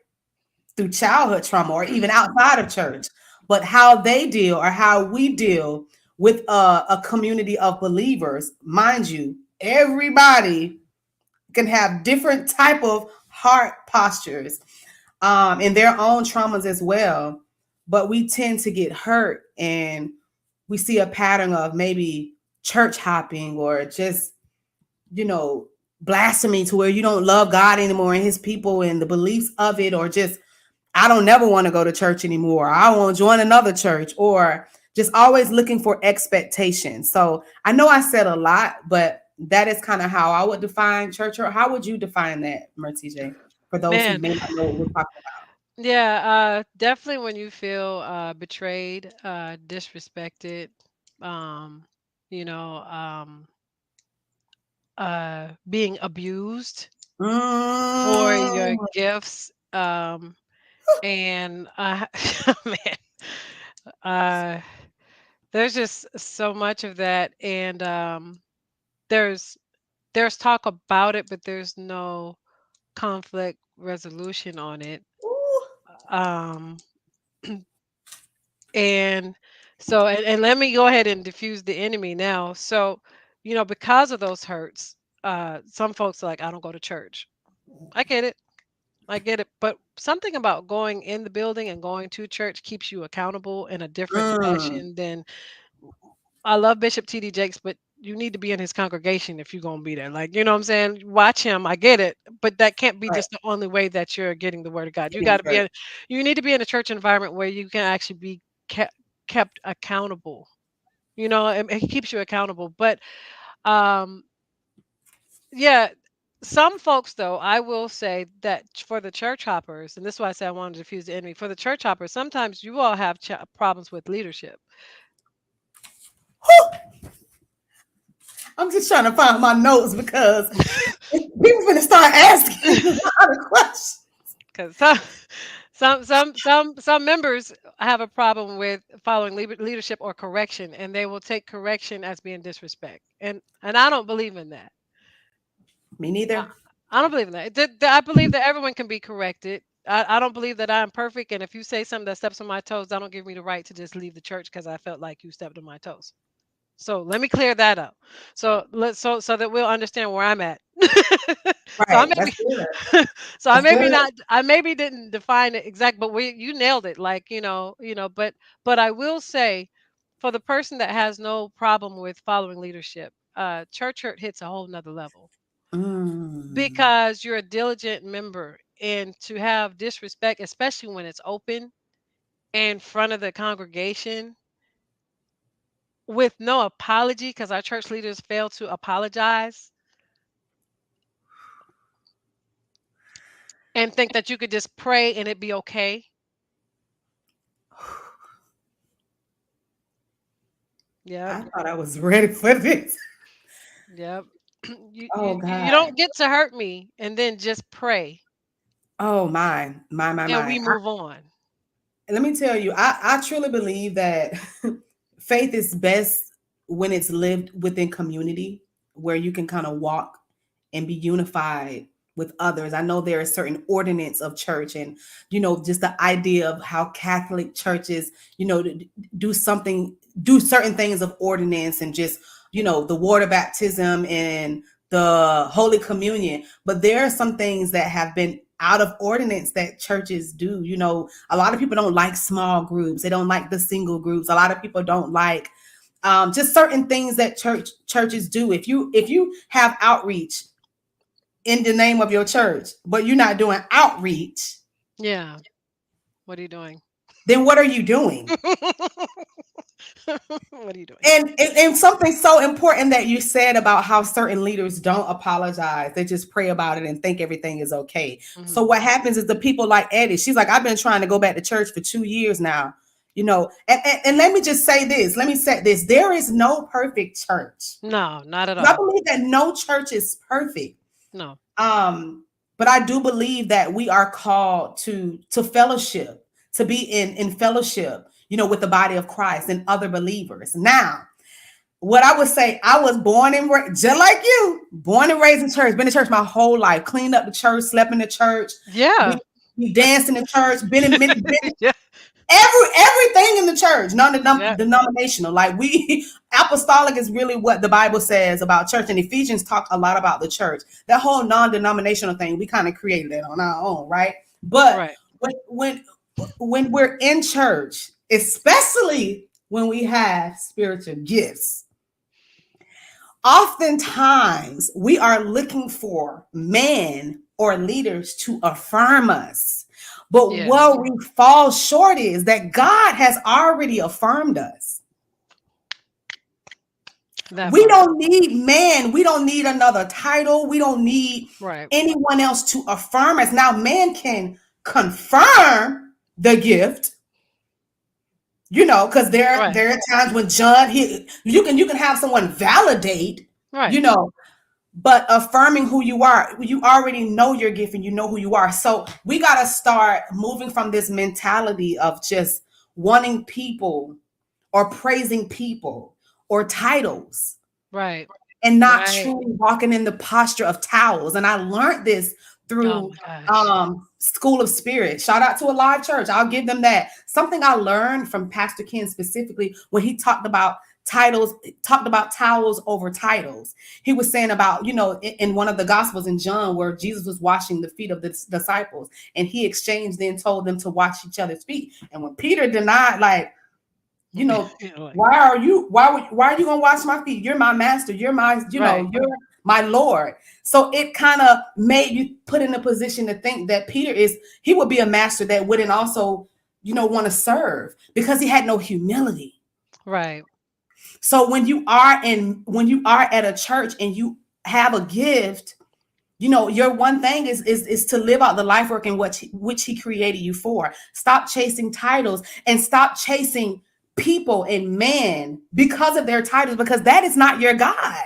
Speaker 1: through childhood trauma or even outside of church. But how they deal or how we deal with a community of believers, mind you, everybody can have different type of heart postures and their own traumas as well. But we tend to get hurt and we see a pattern of maybe church hopping or just, you know, blasphemy to where you don't love God anymore and his people and the beliefs of it, or just, I don't never want to go to church anymore. I won't join another church, or just always looking for expectations. So I know I said a lot, but that is kind of how I would define church. Or how would you define that, TJ, for those who
Speaker 2: Man.
Speaker 1: may not know what we're talking
Speaker 2: Yeah, definitely when you feel betrayed, disrespected, um, you know, being abused for
Speaker 1: about?
Speaker 2: your gifts. And man, uh, there's just so much of that, and there's there's talk about it, but there's no conflict resolution on it.
Speaker 1: Ooh.
Speaker 2: Um, and and let me go ahead and diffuse the enemy now. So, because of those hurts, some folks are like, I don't go to church. I get it. I get it. But something about going in the building and going to church keeps you accountable in a different
Speaker 1: Mm,
Speaker 2: fashion than I love Bishop T.D. Jakes, but you need to be in his congregation if you're going to be there. Like, you know what I'm saying? Watch him. I get it. But that can't be
Speaker 1: right.
Speaker 2: just the only way that you're getting the word of God. You
Speaker 1: Getting
Speaker 2: got to be
Speaker 1: hurt.
Speaker 2: in, you need to be in a church environment where you can actually be kept accountable. It keeps you accountable. But um, yeah, some folks, though, I will say that for the church hoppers, and this is why I say I wanted to diffuse the enemy. For the church hoppers, sometimes you all have problems with leadership.
Speaker 1: I'm just trying to find my notes because people gonna start asking a lot of questions.
Speaker 2: Because some members have a problem with following leadership or correction, and they will take correction as being disrespect, and I don't believe in that.
Speaker 1: Me
Speaker 2: I,
Speaker 1: neither.
Speaker 2: I don't believe in that. I believe that everyone can be corrected. I don't believe that I'm perfect, and if you say something that steps on my toes, that don't give me the right to just leave the church because I felt like you stepped on my toes. So let me clear that up. So that we'll understand where I'm at. so I
Speaker 1: Right.
Speaker 2: may
Speaker 1: That's
Speaker 2: be
Speaker 1: good.
Speaker 2: so I
Speaker 1: That's
Speaker 2: maybe
Speaker 1: good.
Speaker 2: not I maybe didn't define it exact, but you nailed it. Like, but I will say for the person that has no problem with following leadership, church hurt hits a whole nother level
Speaker 1: Mm.
Speaker 2: because you're a diligent member, and to have disrespect, especially when it's open in front of the congregation with no apology, because our church leaders fail to apologize and think that you could just pray and it be okay. Yep.
Speaker 1: I thought I was ready for this.
Speaker 2: Yep.
Speaker 1: Oh
Speaker 2: You
Speaker 1: God.
Speaker 2: don't get to hurt me and then just pray
Speaker 1: Oh my.
Speaker 2: and we move on.
Speaker 1: Let me tell you, I truly believe that faith is best when it's lived within community where you can kind of walk and be unified with others. I know there are certain ordinance of church and, just the idea of how Catholic churches, do something, do certain things of ordinance and just, the water baptism and the Holy Communion. But there are some things that have been out of ordinance that churches do. A lot of people don't like small groups. They don't like the single groups. A lot of people don't like just certain things that churches do. If you have outreach in the name of your church, but you're not doing outreach,
Speaker 2: Yeah. What are you doing?
Speaker 1: then what are you doing?
Speaker 2: What are you doing?
Speaker 1: And something so important that you said about how certain leaders don't apologize. They just pray about it and think everything is okay. So
Speaker 2: Mhm.
Speaker 1: what happens is the people like Eddie, she's like, I've been trying to go back to church for 2 years now. And let me just say this. Let me say this. There is no perfect church.
Speaker 2: No, not at
Speaker 1: I
Speaker 2: all.
Speaker 1: believe that no church is perfect.
Speaker 2: No.
Speaker 1: Um, but I do believe that we are called to fellowship, to be in fellowship, with the body of Christ and other believers. Now, what I would say, I was born and just like you, born and raised in church, been in church my whole life, cleaned up the church, slept in the church,
Speaker 2: Yeah.
Speaker 1: we danced in the church, been
Speaker 2: Yeah.
Speaker 1: everything in the church,
Speaker 2: Yeah.
Speaker 1: non-denominational. Like we apostolic is really what the Bible says about church, and Ephesians talk a lot about the church. That whole non-denominational thing, we kind of created it on our own, right? But
Speaker 2: Right.
Speaker 1: when we're in church, especially when we have spiritual gifts, oftentimes we are looking for men or leaders to affirm us. But
Speaker 2: Yes.
Speaker 1: what we fall short is that God has already affirmed us.
Speaker 2: That
Speaker 1: We
Speaker 2: part.
Speaker 1: don't need man. We don't need another title. We don't need
Speaker 2: Right.
Speaker 1: anyone else to affirm us. Now, man can confirm the gift, because there
Speaker 2: Right.
Speaker 1: there are times when John, you can have someone validate, you
Speaker 2: Right.
Speaker 1: know, but affirming who you are, you already know your gift and you know who you are. So we got to start moving from this mentality of just wanting people or praising people or titles
Speaker 2: Right.
Speaker 1: and not
Speaker 2: Right.
Speaker 1: truly walking in the posture of towels. And I learned this
Speaker 2: Oh
Speaker 1: through
Speaker 2: my gosh.
Speaker 1: School of Spirit. Shout out to a live church. I'll give them that. Something I learned from Pastor Ken specifically when he talked about towels over titles. He was saying about, in one of the gospels in John where Jesus was washing the feet of the disciples and he exchanged then told them to wash each other's feet. And when Peter denied, like, you know,
Speaker 2: You know, like,
Speaker 1: why are you gonna wash my feet? You're my master,
Speaker 2: right.
Speaker 1: you're my Lord. So it kind of made you put in a position to think that he would be a master that wouldn't also, want to serve because he had no humility.
Speaker 2: Right.
Speaker 1: So when you are at a church and you have a gift, your one thing is to live out the life work in which he created you for. Stop chasing titles and stop chasing people and men because of their titles, because that is not your God.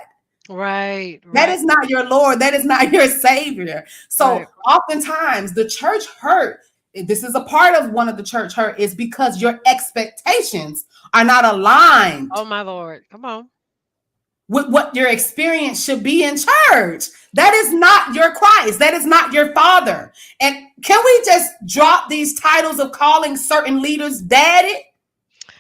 Speaker 2: Right.
Speaker 1: That
Speaker 2: Right.
Speaker 1: is not your Lord. That is not your Savior. So
Speaker 2: Right.
Speaker 1: oftentimes the church hurt. This is a part of one of the church hurt is because your expectations are not aligned
Speaker 2: Oh my Lord. Come on.
Speaker 1: with what your experience should be in church. That is not your Christ. That is not your Father. And can we just drop these titles of calling certain leaders daddy?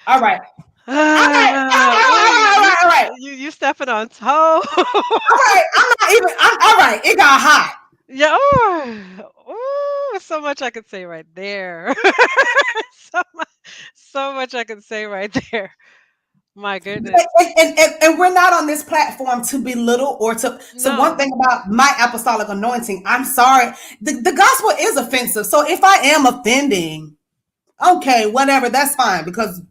Speaker 1: All right. All right.
Speaker 2: Oh,
Speaker 1: All right.
Speaker 2: you stepping on toe.
Speaker 1: All right. All right. It got hot.
Speaker 2: Yeah. Oh, so much I could say right there. so much, so much I could say right there. My goodness.
Speaker 1: And we're not on this platform to belittle or to. So, one
Speaker 2: No.
Speaker 1: thing about my apostolic anointing, I'm sorry, the gospel is offensive. So, if I am offending, okay, whatever, that's fine because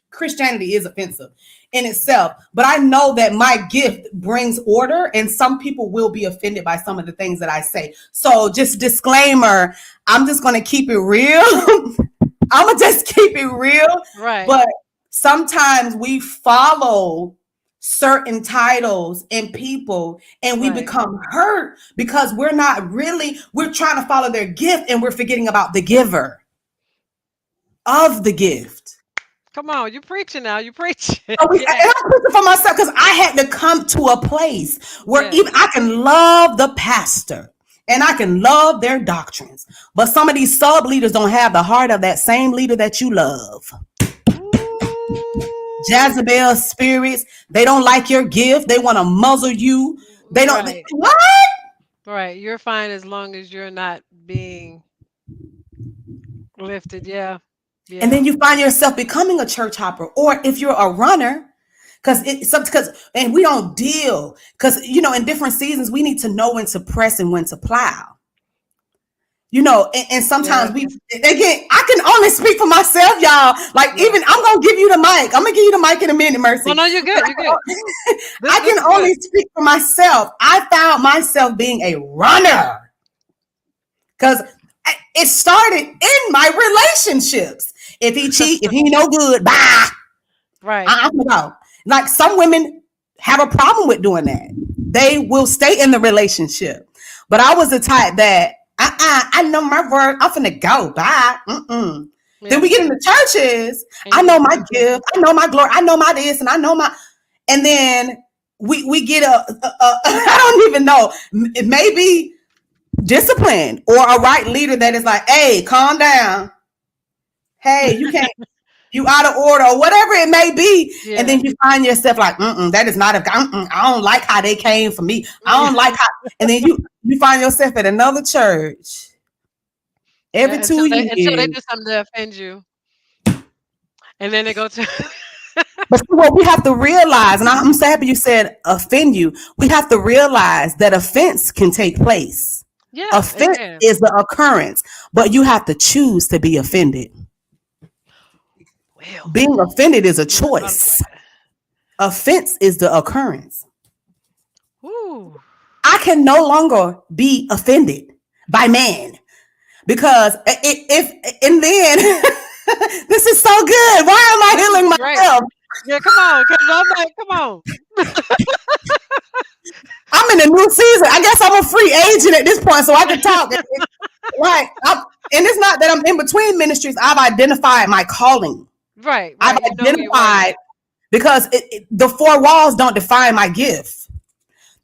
Speaker 1: Christianity is offensive in itself. But I know that my gift brings order, and some people will be offended by some of the things that I say. So, just disclaimer, I'm just going to keep it real. I'm going to just keep it real.
Speaker 2: Right.
Speaker 1: But sometimes we follow certain titles and people, and we
Speaker 2: Right.
Speaker 1: become hurt because we're trying to follow their gift and we're forgetting about the giver of the gift.
Speaker 2: Come on, you preaching now. You preaching.
Speaker 1: And
Speaker 2: Yeah.
Speaker 1: I'm preaching for myself because I had to come to a place where
Speaker 2: Yes.
Speaker 1: even I can love the pastor and I can love their doctrines, but some of these sub leaders don't have the heart of that same leader that you love.
Speaker 2: Ooh.
Speaker 1: Jezebel spirits, they don't like your gift. They want to muzzle you.
Speaker 2: Right.
Speaker 1: What?
Speaker 2: Right. You're fine as long as you're not being lifted. Yeah.
Speaker 1: And
Speaker 2: Yeah.
Speaker 1: then you find yourself becoming a church hopper, or if you're a runner, and we don't deal because in different seasons we need to know when to press and when to plow. And sometimes
Speaker 2: Yeah.
Speaker 1: we again, I can only speak for myself, y'all. Like,
Speaker 2: Yeah.
Speaker 1: even I'm gonna give you the mic. I'm gonna give you the mic in a minute,
Speaker 2: Oh
Speaker 1: Mercy.
Speaker 2: no, you're
Speaker 1: But
Speaker 2: good. You're good.
Speaker 1: I
Speaker 2: This
Speaker 1: can
Speaker 2: is good.
Speaker 1: only speak for myself. I found myself being a runner because it started in my relationships. If he cheat, if he no good, bye.
Speaker 2: Right.
Speaker 1: I'm gonna go. Like, some women have a problem with doing that. They will stay in the relationship. But I was the type that I know my word. I'm finna go. Bye. Mm-mm. Then we
Speaker 2: Yeah.
Speaker 1: get into churches.
Speaker 2: And
Speaker 1: I
Speaker 2: you
Speaker 1: know
Speaker 2: get
Speaker 1: my
Speaker 2: committed.
Speaker 1: gift. I know my glory. I know my this and I know my. And then we get I don't even know. Maybe discipline or a right leader that is like, hey, calm down. Hey, you can't, you out of order or whatever it may be. And
Speaker 2: Yeah.
Speaker 1: then you find yourself like, that is not I don't like how they came for me. I don't like how, and then you find yourself at another church every
Speaker 2: Yeah.
Speaker 1: two
Speaker 2: Until they
Speaker 1: years.
Speaker 2: do something to offend you, and then they go to.
Speaker 1: But see, what we have to realize, and I'm so happy you said offend you, we have to realize that offense can take place.
Speaker 2: Yeah, it
Speaker 1: Offense
Speaker 2: can.
Speaker 1: is the occurrence, but you have to choose to be offended.
Speaker 2: Well,
Speaker 1: Being offended is a
Speaker 2: never thought of it
Speaker 1: choice.
Speaker 2: like that.
Speaker 1: Offense is the occurrence.
Speaker 2: Ooh.
Speaker 1: I can no longer be offended by man because if and then this is so good. Why am I
Speaker 2: This is
Speaker 1: healing
Speaker 2: great.
Speaker 1: myself?
Speaker 2: Yeah, come on, because I'm like, come on.
Speaker 1: I'm in a new season. I guess I'm a free agent at this point, so I can talk. Right. And it's not that I'm in between ministries. I've identified my calling.
Speaker 2: Right,
Speaker 1: I've
Speaker 2: right. You know who you are now.
Speaker 1: identified because the four walls don't define my gift.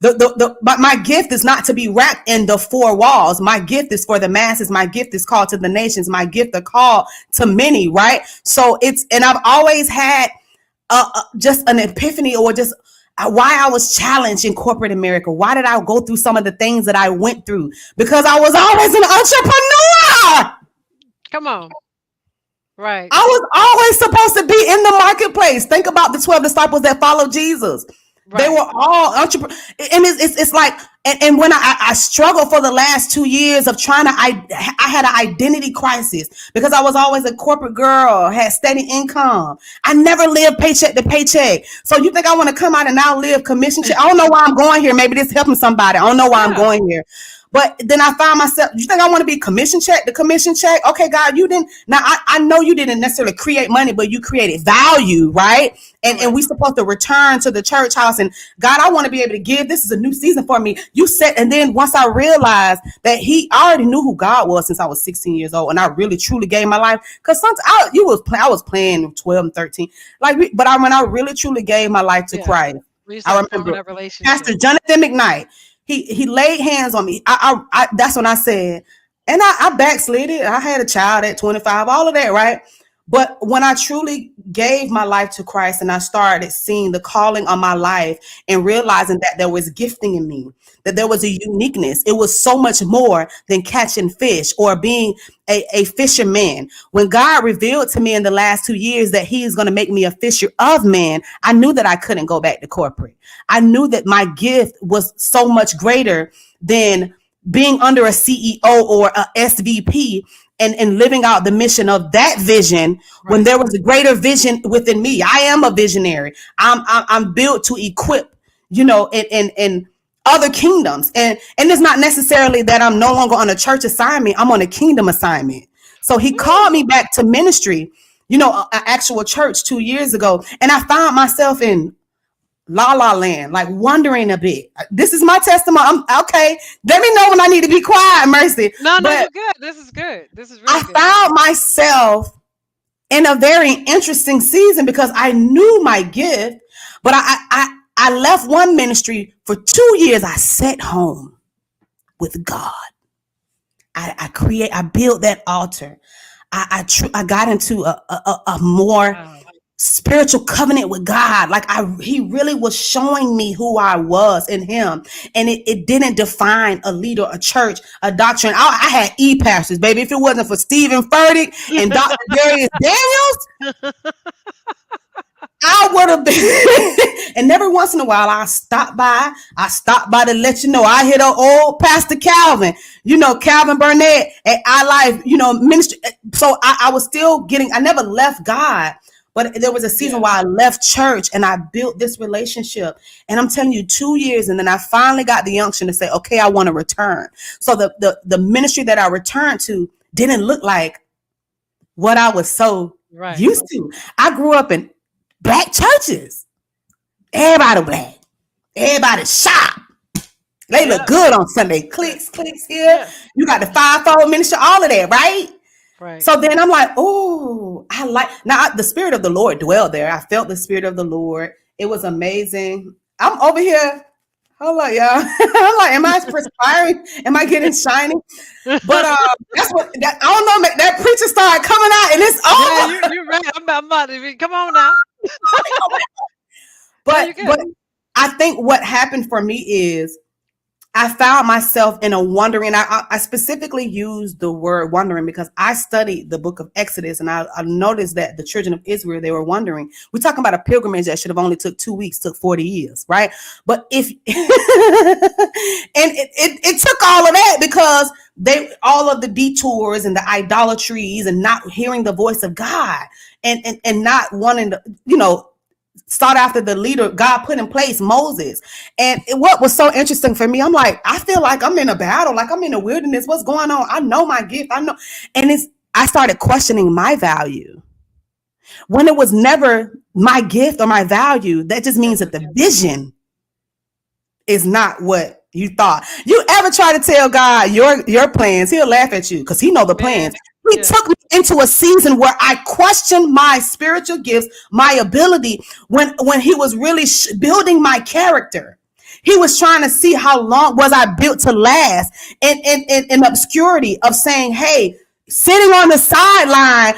Speaker 1: But my gift is not to be wrapped in the four walls. My gift is for the masses. My gift is called to the nations. My gift are called to many, right? So and I've always had just an epiphany, or just why I was challenged in corporate America. Why did I go through some of the things that I went through? Because I was always an entrepreneur.
Speaker 2: Come on. Right,
Speaker 1: I was always supposed to be in the marketplace. Think about the 12 disciples that followed Jesus. They
Speaker 2: right.
Speaker 1: were all entrepreneurs. And it's like, and when I struggled for the last 2 years of trying to, I had an identity crisis because I was always a corporate girl, had steady income. I never lived paycheck to paycheck. So you think I want to come out and now live commission check? I don't know why I'm going here. Maybe this helping somebody. I don't know why I'm
Speaker 2: Yeah,
Speaker 1: going here. But then I found myself, you think I want to be commission check to commission check? Okay, God, you didn't. Now, I know you didn't necessarily create money, but you created value, right? And we
Speaker 2: correct.
Speaker 1: supposed to return to the church house. And God, I want to be able to give. This is a new season for me. You said, and then once I realized that I already knew who God was since I was 16 years old, and I really truly gave my life. Because sometimes I was playing 12 and 13, but when I really truly gave my life to
Speaker 2: Yeah.
Speaker 1: Christ,
Speaker 2: When you
Speaker 1: I
Speaker 2: start forming
Speaker 1: remember
Speaker 2: that
Speaker 1: Pastor
Speaker 2: relationship.
Speaker 1: Jonathan McKnight. He laid hands on me. That's when I said, and I backslid it. I had a child at 25, all of that, right? But when I truly gave my life to Christ and I started seeing the calling on my life and realizing that there was gifting in me, that there was a uniqueness, it was so much more than catching fish or being a fisherman. When God revealed to me in the last 2 years that He is going to make me a fisher of men, I knew that I couldn't go back to corporate. I knew that my gift was so much greater than being under a CEO or a SVP and living out the mission of that vision when
Speaker 2: Right.
Speaker 1: there was a greater vision within me. I am a visionary. I'm built to equip, in other kingdoms. And it's not necessarily that I'm no longer on a church assignment. I'm on a kingdom assignment. So He called me
Speaker 2: Ooh.
Speaker 1: back to ministry, an actual church 2 years ago. And I found myself in la la land, like wondering a bit. This is my testimony. I'm okay. Let me know when I need to be quiet, Mercy.
Speaker 2: No, no,
Speaker 1: But
Speaker 2: you're good. This is good. This is
Speaker 1: I
Speaker 2: really good.
Speaker 1: found myself in a very interesting season because I knew my gift, but I left one ministry for 2 years. I sat home with God. I built that altar. I got into a more
Speaker 2: Wow.
Speaker 1: spiritual covenant with God. Like he really was showing me who I was in him. And it didn't define a leader, a church, a doctrine. I had pastors, baby. If it wasn't for Stephen Furtick and Dr. Darius Daniels, I would have been. And every once in a while, I stop by. I stop by to let you know. I hit an old Pastor Calvin, Calvin Burnett at I Life, ministry. So I was still getting, I never left God. But there was a season
Speaker 2: Yeah.
Speaker 1: where I left church and I built this relationship. And I'm telling you, 2 years. And then I finally got the unction to say, okay, I want to return. So the ministry that I returned to didn't look like what I was so
Speaker 2: Right.
Speaker 1: used to. I grew up in black churches. Everybody black. Everybody shop. They look
Speaker 2: Yeah.
Speaker 1: good on Sunday. Clicks here.
Speaker 2: Yeah.
Speaker 1: You got the fivefold ministry, all of that, right?
Speaker 2: Right.
Speaker 1: So then I'm like, oh, I like now the spirit of the Lord dwelled there. I felt the spirit of the Lord. It was amazing. I'm over here. Hold on, y'all. I'm like, am I perspiring? Am I getting shiny? But that's what I don't know. That preacher started coming out, and it's
Speaker 2: Yeah,
Speaker 1: over.
Speaker 2: you're right. I'm about to come on now. No,
Speaker 1: but
Speaker 2: you're good.
Speaker 1: but I think what happened for me is I found myself in a wondering. I specifically used the word wondering because I studied the book of Exodus, and I noticed that the children of Israel, they were wondering. We're talking about a pilgrimage that should have only took 2 weeks, took 40 years, right? But if and it took all of that because they all of the detours and the idolatries and not hearing the voice of God and not wanting to, sought after the leader God put in place, Moses. And what was so interesting for me, I'm like, I feel like I'm in a battle, like I'm in a wilderness. What's going on? I know my gift. I know. And I started questioning my value when it was never my gift or my value. That just
Speaker 2: It
Speaker 1: means that
Speaker 2: was
Speaker 1: the vision is not what you thought. You ever try to tell God your plans, he'll laugh at you because he know the
Speaker 2: man.
Speaker 1: plans. He
Speaker 2: Yeah.
Speaker 1: took me into a season where I questioned my spiritual gifts, my ability, when he was really building my character. He was trying to see how long was I built to last in obscurity of saying, hey, sitting on the sideline,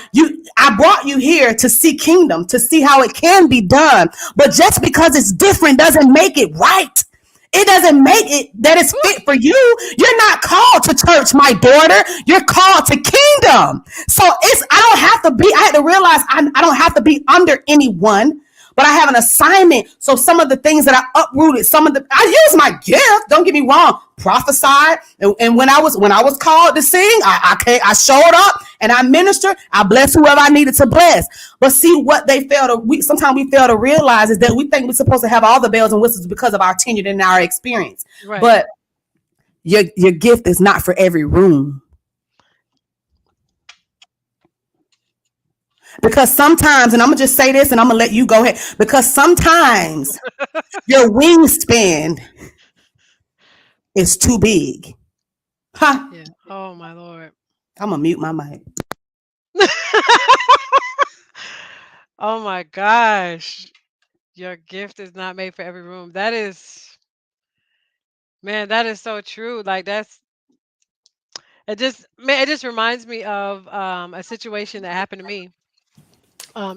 Speaker 1: I brought you here to see kingdom, to see how it can be done. But just because it's different doesn't make it right. It doesn't make it that it's
Speaker 2: Whew.
Speaker 1: fit for you. You're not called to church, my daughter. You're called to kingdom. So I don't have to be, I had to realize I don't have to be under anyone, but I have an assignment. So some of the things that I uprooted, I use my gift. Don't get me wrong. Prophesied, and when I was called to sing, I showed up and I ministered. I blessed whoever I needed to bless. But see what they fail to. Sometimes we fail to realize is that we think we're supposed to have all the bells and whistles because of our tenure and our experience.
Speaker 2: Right.
Speaker 1: But your gift is not for every room. Because sometimes, and I'm gonna just say this, and I'm gonna let you go ahead. Because sometimes your wingspan is too big. Huh?
Speaker 2: Yeah. Oh my Lord.
Speaker 1: I'm gonna mute my mic.
Speaker 2: Oh my gosh. Your gift is not made for every room. That is, man, that is so true. Like it just reminds me of a situation that happened to me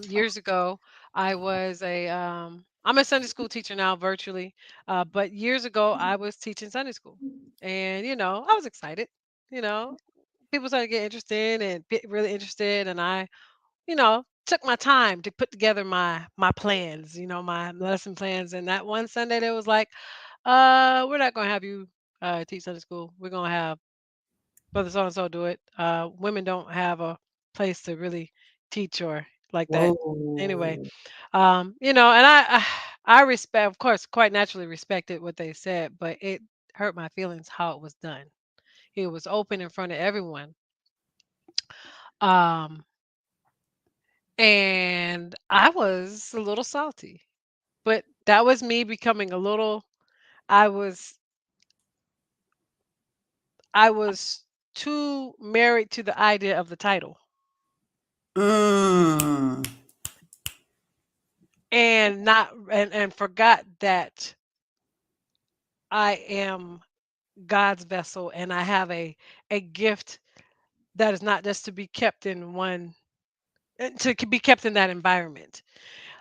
Speaker 2: years ago. I'm a Sunday school teacher now virtually, but years ago I was teaching Sunday school, and I was excited. You know, people started to get interested and get really interested, and I took my time to put together my plans, my lesson plans. And that one Sunday, they was like, we're not gonna have you teach Sunday school. We're gonna have Brother so and so do it. Women don't have a place to really teach or like that. Anyway,
Speaker 1: Whoa.
Speaker 2: and I respect, of course, quite naturally respected what they said, but it hurt my feelings how it was done. It was open in front of everyone. Um, and I was a little salty. But that was me becoming a little I was I was too married to the idea of the title
Speaker 1: Mm.
Speaker 2: and not and forgot that I am God's vessel and I have a gift that is not just to be kept in one be kept in that environment.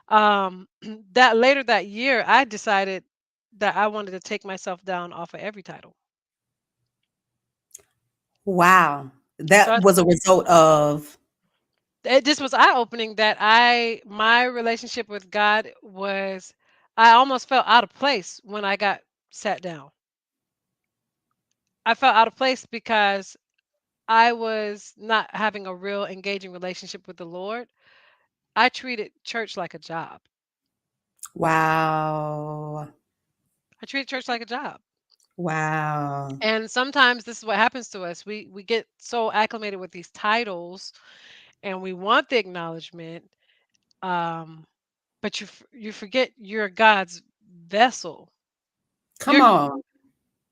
Speaker 2: That later that year I decided that I wanted to take myself down off of every title.
Speaker 1: Wow.
Speaker 2: So
Speaker 1: That was a result of
Speaker 2: it just was eye opening that my relationship with God was I almost felt out of place when I got sat down. I felt out of place because I was not having a real engaging relationship with the Lord. I treated church like a job.
Speaker 1: wow.
Speaker 2: I treated church like a job.
Speaker 1: Wow.
Speaker 2: And sometimes this is what happens to us. We get so acclimated with these titles and we want the acknowledgement, um, but you forget you're God's vessel.
Speaker 1: Come
Speaker 2: You're
Speaker 1: on.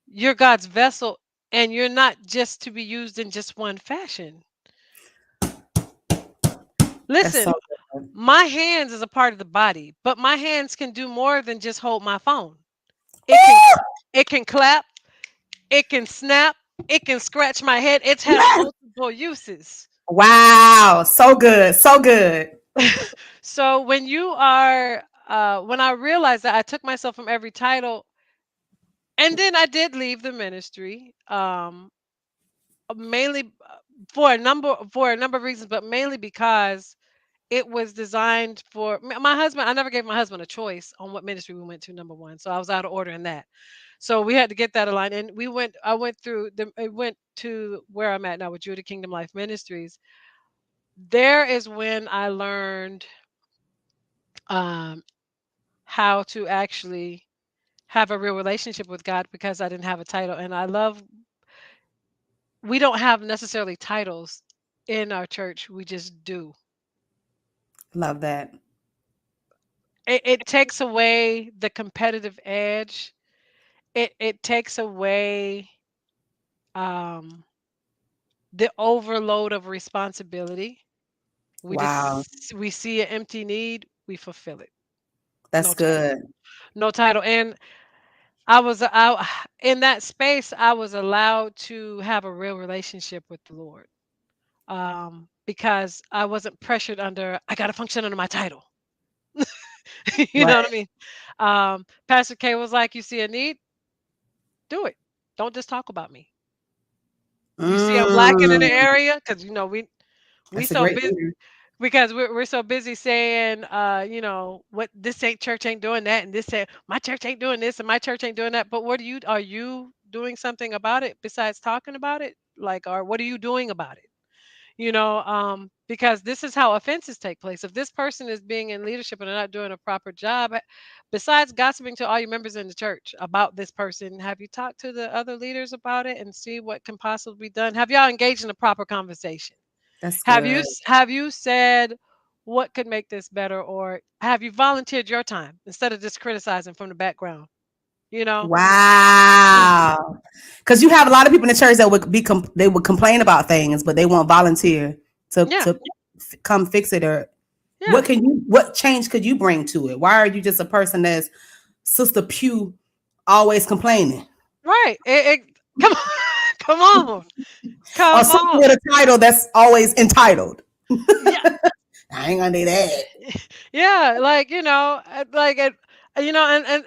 Speaker 2: you're God's vessel, and you're not just to be used in just one fashion.
Speaker 1: That's so
Speaker 2: Listen,
Speaker 1: good.
Speaker 2: my hands is a part of the body, but my hands can do more than just hold my phone. It can it can clap, it can snap, it can scratch my head. It has
Speaker 1: Yes.
Speaker 2: multiple uses.
Speaker 1: Wow. So good. So good.
Speaker 2: So when you are when I realized that I took myself from every title and then I did leave the ministry mainly for a number of reasons, but mainly because it was designed for my husband. I never gave my husband a choice on what ministry we went to, number one. So I was out of order in that. So we had to get that aligned. And I went through I went to where I'm at now with Judah Kingdom Life Ministries. There is when I learned um, how to actually have a real relationship with God because I didn't have a title. And I love, we don't have necessarily titles in our church. We just do.
Speaker 1: Love that.
Speaker 2: It takes away the competitive edge. It takes away um, the overload of responsibility.
Speaker 1: Wow.
Speaker 2: We see an empty need, we fulfill it.
Speaker 1: That's
Speaker 2: No title,
Speaker 1: good.
Speaker 2: no title. And I in that space. I was allowed to have a real relationship with the Lord because I wasn't pressured under. I got to function under my title. You know what I
Speaker 1: Right.
Speaker 2: mean? Pastor K was like, "You see a need, do it. Don't just talk about me. You see I'm lacking in
Speaker 1: Mm.
Speaker 2: the area because you know we
Speaker 1: That's a
Speaker 2: so
Speaker 1: great
Speaker 2: busy
Speaker 1: leader.
Speaker 2: because we're so busy saying what this ain't church ain't doing that and this ain't my church ain't doing this and my church ain't doing that. But what are you doing something about it besides talking about it? Like, or what are you doing about it? Because this is how offenses take place. If this person is being in leadership and they're not doing a proper job, besides gossiping to all your members in the church about this person, have you talked to the other leaders about it and see what can possibly be done? Have y'all engaged in a proper conversation?
Speaker 1: That's
Speaker 2: Have you
Speaker 1: good.
Speaker 2: have you said what could make this better, or have you volunteered your time instead of just criticizing from the background? You know?
Speaker 1: Wow. Because you have a lot of people in the church that they would complain about things, but they won't volunteer
Speaker 2: Yeah,
Speaker 1: to come fix it. Or
Speaker 2: yeah,
Speaker 1: what change could you bring to it? Why are you just a person that's Sister Pew always complaining?
Speaker 2: right. Come on, come on,
Speaker 1: Or
Speaker 2: come
Speaker 1: sister
Speaker 2: on.
Speaker 1: with a title that's always entitled?
Speaker 2: Yeah,
Speaker 1: I ain't gonna do that.
Speaker 2: yeah. And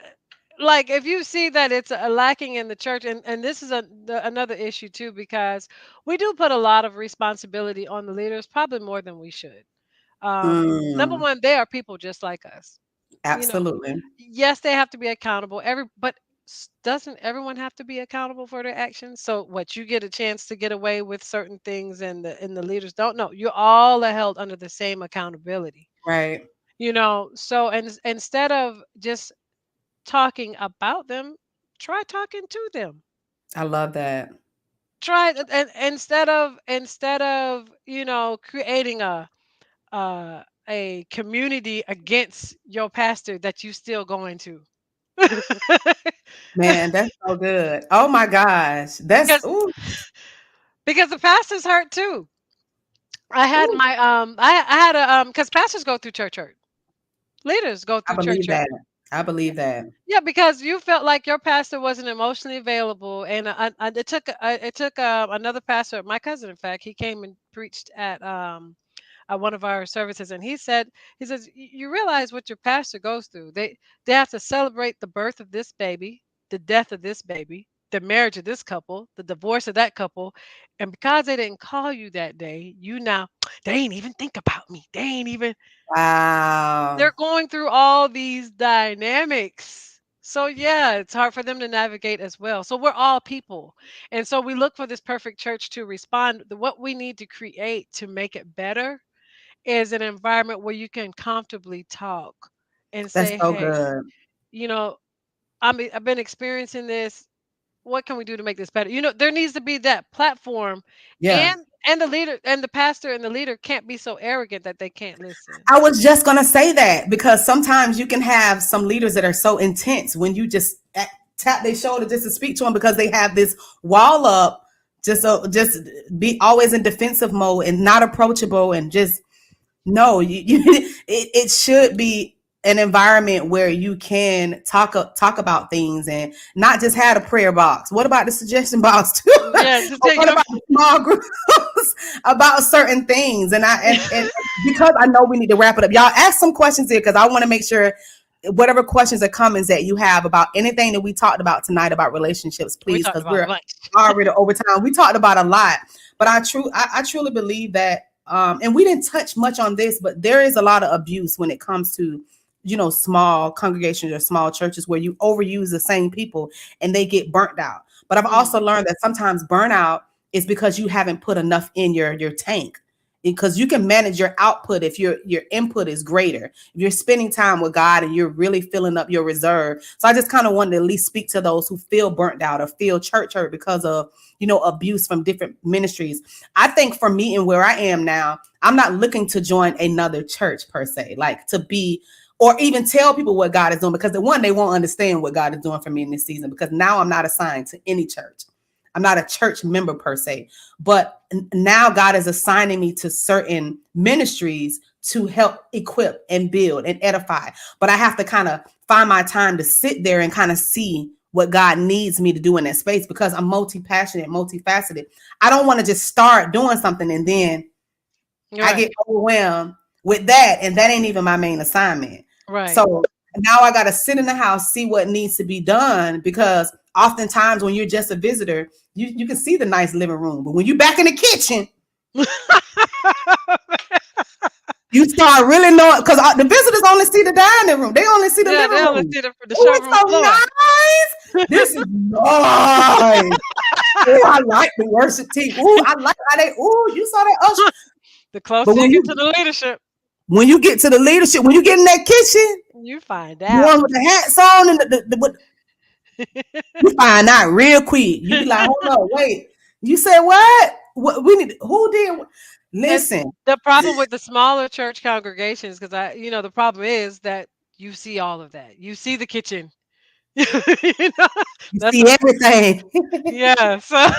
Speaker 2: like if you see that it's lacking in the church, and this is another issue too, because we do put a lot of responsibility on the leaders, probably more than we should. Number
Speaker 1: Mm,
Speaker 2: one, they are people just like us. You know,
Speaker 1: absolutely.
Speaker 2: yes, they have to be accountable. But doesn't everyone have to be accountable for their actions? So what you get a chance to get away with certain things, and the leaders don't know. You're all are held under the same accountability.
Speaker 1: Right.
Speaker 2: So and instead of just talking about them, try talking to them.
Speaker 1: I love that.
Speaker 2: Try and instead of creating a a community against your pastor that you still going to.
Speaker 1: Man, that's so good. Oh my gosh. That's
Speaker 2: because because the pastor's hurt too. I had
Speaker 1: ooh,
Speaker 2: my I had a because pastors go through church hurt. Leaders go
Speaker 1: I
Speaker 2: through church
Speaker 1: believe
Speaker 2: hurt.
Speaker 1: that. I believe that.
Speaker 2: Yeah, because you felt like your pastor wasn't emotionally available, and it took another pastor, my cousin, in fact, he came and preached at one of our services, and he says you realize what your pastor goes through. They have to celebrate the birth of this baby, the death of this baby, the marriage of this couple, the divorce of that couple, and because they didn't call you that day, you now they ain't even think about me. They ain't even
Speaker 1: Wow.
Speaker 2: they're going through all these dynamics. So yeah, it's hard for them to navigate as well. So we're all people. And so we look for this perfect church to respond. What we need to create to make it better is an environment where you can comfortably talk and
Speaker 1: That's
Speaker 2: say,
Speaker 1: so
Speaker 2: "Hey,
Speaker 1: good.
Speaker 2: you know, I've been experiencing this. What can we do to make this better?" There needs to be that platform,
Speaker 1: Yeah.
Speaker 2: and the leader and the pastor and the leader can't be so arrogant that they can't listen.
Speaker 1: I was just gonna say that because sometimes you can have some leaders that are so intense when you just tap their shoulder just to speak to them because they have this wall up, just be always in defensive mode and not approachable and just no, it should be an environment where you can talk about things and not just have a prayer box. What about the suggestion box too?
Speaker 2: Yeah, just
Speaker 1: Or
Speaker 2: take
Speaker 1: what
Speaker 2: your
Speaker 1: about the small groups about certain things? And because I know we need to wrap it up, y'all ask some questions here because I want to make sure whatever questions or comments that you have about anything that we talked about tonight about relationships,
Speaker 2: we
Speaker 1: please,
Speaker 2: talked
Speaker 1: because
Speaker 2: about a
Speaker 1: we're
Speaker 2: bunch.
Speaker 1: already over time. We talked about a lot, but I truly believe that and we didn't touch much on this, but there is a lot of abuse when it comes to small congregations or small churches where you overuse the same people and they get burnt out. But I've
Speaker 2: Mm,
Speaker 1: also learned that sometimes burnout is because you haven't put enough in your tank, because you can manage your output if your input is greater, if you're spending time with God and you're really filling up your reserve. So I just kind of wanted to at least speak to those who feel burnt out or feel church hurt because of abuse from different ministries. I think for me and where I am now, I'm not looking to join another church per se, like to be or even tell people what God is doing, because they won't understand what God is doing for me in this season, because now I'm not assigned to any church. I'm not a church member per se, but now God is assigning me to certain ministries to help equip and build and edify. But I have to kind of find my time to sit there and kind of see what God needs me to do in that space, because I'm multi-passionate, multifaceted. I don't want to just start doing something and then
Speaker 2: you're
Speaker 1: I
Speaker 2: right.
Speaker 1: get overwhelmed with that, and that ain't even my main assignment.
Speaker 2: Right.
Speaker 1: So now I got to sit in the house, see what needs to be done, because oftentimes when you're just a visitor, you can see the nice living room, but when you back in the kitchen, you start really knowing, because the visitors only see the dining room, they only see the
Speaker 2: Yeah,
Speaker 1: living
Speaker 2: they only
Speaker 1: room.
Speaker 2: see the
Speaker 1: Oh, it's
Speaker 2: showroom
Speaker 1: so
Speaker 2: floor.
Speaker 1: nice. This is nice. Oh, I like the worship team. Oh, I like how they. Oh, you saw that usher.
Speaker 2: The
Speaker 1: But
Speaker 2: closer you get to the leadership,
Speaker 1: when you get to the leadership, when you get in that kitchen,
Speaker 2: you find
Speaker 1: the
Speaker 2: out.
Speaker 1: ones with the hats on and you find out real quick. You be like, hold on, wait. You said what? What we need? Who did?
Speaker 2: And
Speaker 1: Listen,
Speaker 2: the problem with the smaller church congregations, because the problem is that you see all of that. You see the kitchen. you know,
Speaker 1: you
Speaker 2: that's
Speaker 1: see
Speaker 2: a
Speaker 1: everything.
Speaker 2: yeah. So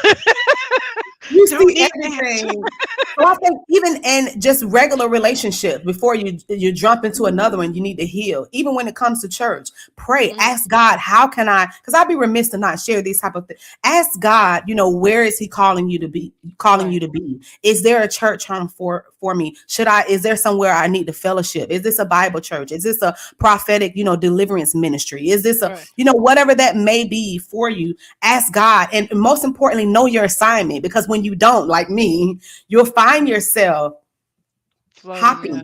Speaker 1: You
Speaker 2: don't
Speaker 1: see
Speaker 2: eat that.
Speaker 1: everything. So I think even in just regular relationships, before you jump into another one, you need to heal. Even when it comes to church, pray,
Speaker 2: Mhm.
Speaker 1: ask God, how can I? Because I'd be remiss to not share these type of things. Ask God, where is He calling you to be? Calling you
Speaker 2: Right.
Speaker 1: to be? Is there a church home for me? Should I? Is there somewhere I need to fellowship? Is this a Bible church? Is this a prophetic, deliverance ministry? Is this a,
Speaker 2: Right.
Speaker 1: whatever that may be for you? Ask God, and most importantly, know your assignment, because when you don't, like me, you'll find yourself
Speaker 2: Floating. Yeah.
Speaker 1: hopping,
Speaker 2: Yeah.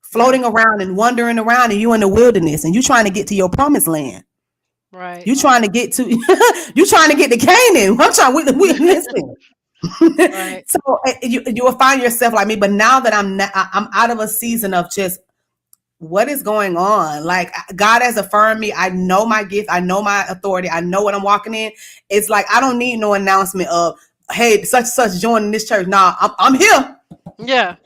Speaker 1: floating around and wandering around, and you in the wilderness and you trying to get to your promised land.
Speaker 2: Right.
Speaker 1: You trying to get to you trying to get to Canaan. I'm trying we listen.
Speaker 2: Right.
Speaker 1: So you will find yourself like me, but now that I'm out of a season of just what is going on, like God has affirmed me. I know my gift, I know my authority, I know what I'm walking in. It's like I don't need no announcement of, hey, such joining this church. Nah, I'm here.
Speaker 2: Yeah.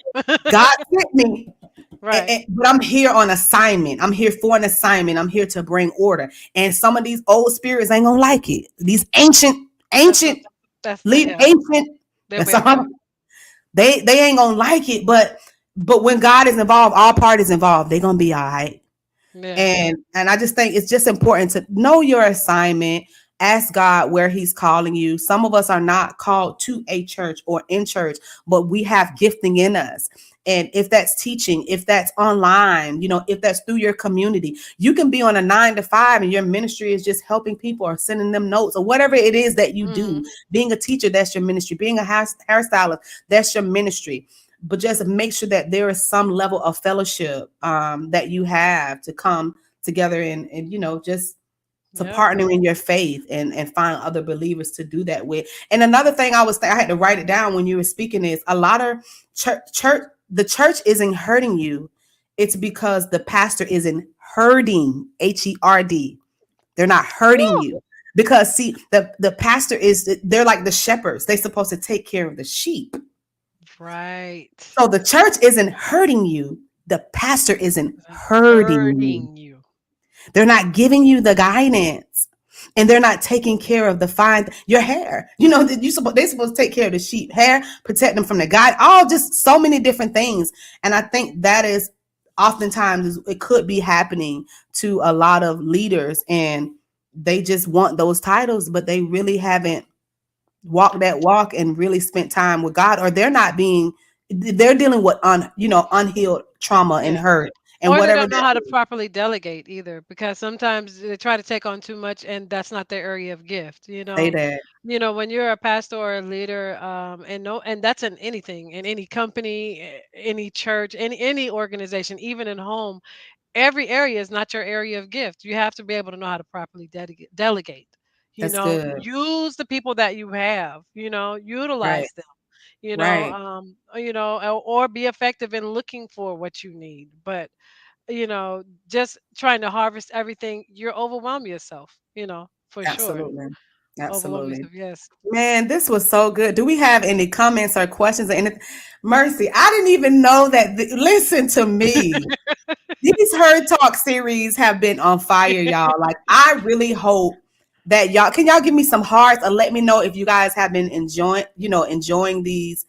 Speaker 1: God sent me.
Speaker 2: Right.
Speaker 1: But I'm here on assignment. I'm here for an assignment. I'm here to bring order. And some of these old spirits ain't gonna like it. These
Speaker 2: That's what
Speaker 1: ancient
Speaker 2: that's the
Speaker 1: lead
Speaker 2: yeah.
Speaker 1: ancient.
Speaker 2: They'll
Speaker 1: That's
Speaker 2: be upset.
Speaker 1: all. They ain't gonna like it. But when God is involved, all parties involved, they gonna be all right.
Speaker 2: Yeah.
Speaker 1: And I just think it's just important to know your assignment. Ask God where He's calling you. Some of us are not called to a church or in church, but we have gifting in us. And if that's teaching, if that's online, if that's through your community, you can be on a 9 to 5 and your ministry is just helping people or sending them notes or whatever it is that you do.
Speaker 2: Mhm.
Speaker 1: Being a teacher, that's your ministry. Being a hairstylist, that's your ministry. But just make sure that there is some level of fellowship that you have to come together and just to
Speaker 2: Yep.
Speaker 1: partner in your faith and find other believers to do that with. And another thing I had to write it down when you were speaking is a lot of the church isn't hurting you. It's because the pastor isn't hurting, HERD. They're not hurting
Speaker 2: Woo.
Speaker 1: you. Because see, the pastor they're like the shepherds. They're supposed to take care of the sheep.
Speaker 2: Right.
Speaker 1: So the church isn't hurting you. The pastor isn't
Speaker 2: Isn't
Speaker 1: hurting you.
Speaker 2: hurting you.
Speaker 1: They're not giving you the guidance. And they're not taking care of the your hair. They're supposed to take care of the sheep hair, protect them from the guy, all just so many different things. And I think that is oftentimes it could be happening to a lot of leaders, and they just want those titles, but they really haven't walk that walk and really spent time with God, or they're dealing with unhealed trauma and
Speaker 2: Yeah.
Speaker 1: hurt and
Speaker 2: Or they
Speaker 1: whatever
Speaker 2: don't know
Speaker 1: that
Speaker 2: how to
Speaker 1: is.
Speaker 2: properly delegate either, because sometimes they try to take on too much and that's not their area of gift, you
Speaker 1: Say
Speaker 2: know.
Speaker 1: that.
Speaker 2: When you're a pastor or a leader, and no, and that's in anything, in any company, any church, any organization, even in home, every area is not your area of gift. You have to be able to know how to properly delegate.
Speaker 1: That's good.
Speaker 2: Use the people that you have.
Speaker 1: Right.
Speaker 2: Utilize them.
Speaker 1: Right.
Speaker 2: Or be effective in looking for what you need. But just trying to harvest everything, you're overwhelm yourself. For sure,
Speaker 1: Absolutely.
Speaker 2: overwhelm
Speaker 1: Absolutely.
Speaker 2: yourself. Yes.
Speaker 1: Man, this was so good. Do we have any comments or questions or anything? Mercy, I didn't even know that. Listen to me. These HERtalk series have been on fire, y'all. Like, I really hope that y'all give me some hearts or let me know if you guys have been enjoying these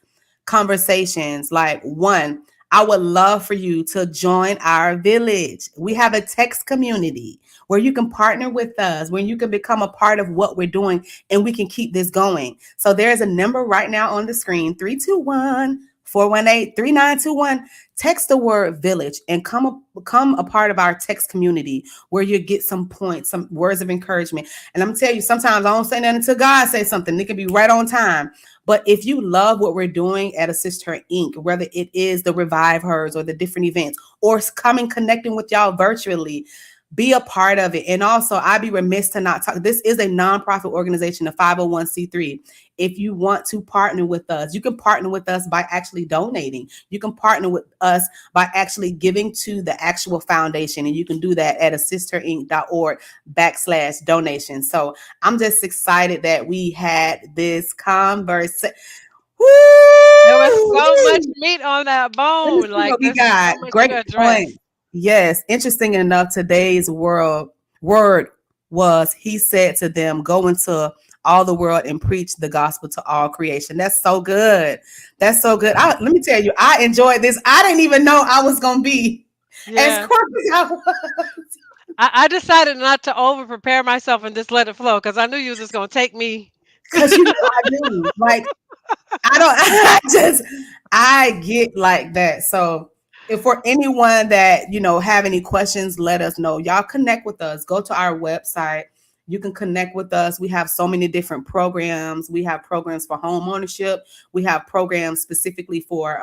Speaker 1: conversations. Like, one, I would love for you to join our village. We have a text community where you can partner with us, where you can become a part of what we're doing, and we can keep this going. So there's a number right now on the screen, 321-418-3921. Text the word village and become a part of our text community where you get some points, some words of encouragement. And I'm gonna tell you, sometimes I don't say nothing until God says something. It can be right on time. But if you love what we're doing at Assist Her Inc., whether it is the Revive Hers or the different events or coming connecting with y'all virtually, be a part of it. And also, I'd be remiss to not talk. This is a nonprofit organization, a 501c3. If you want to partner with us, you can partner with us by actually donating. You can partner with us by actually giving to the actual foundation. And you can do that at assistherinc.org/donation. So I'm just excited that we had this conversation.
Speaker 2: There was so much
Speaker 1: Woo!
Speaker 2: meat on that
Speaker 1: Let me
Speaker 2: bone.
Speaker 1: see what
Speaker 2: Like
Speaker 1: we
Speaker 2: there's
Speaker 1: got.
Speaker 2: so much
Speaker 1: Great
Speaker 2: to
Speaker 1: point.
Speaker 2: address.
Speaker 1: Yes, interesting enough, today's word was he said to them, go into all the world and preach the gospel to all creation. That's so good. That's so good. Let me tell you, I enjoyed this. I didn't even know I was gonna be as
Speaker 2: Yeah.
Speaker 1: corporate as I was.
Speaker 2: I decided not to over prepare myself and just let it flow because I knew you was just gonna take me.
Speaker 1: Because I do. Like, I don't I get like that. So if for anyone that have any questions, let us know. Y'all connect with us. Go to our website. You can connect with us. We have so many different programs. We have programs for home ownership. We have programs specifically for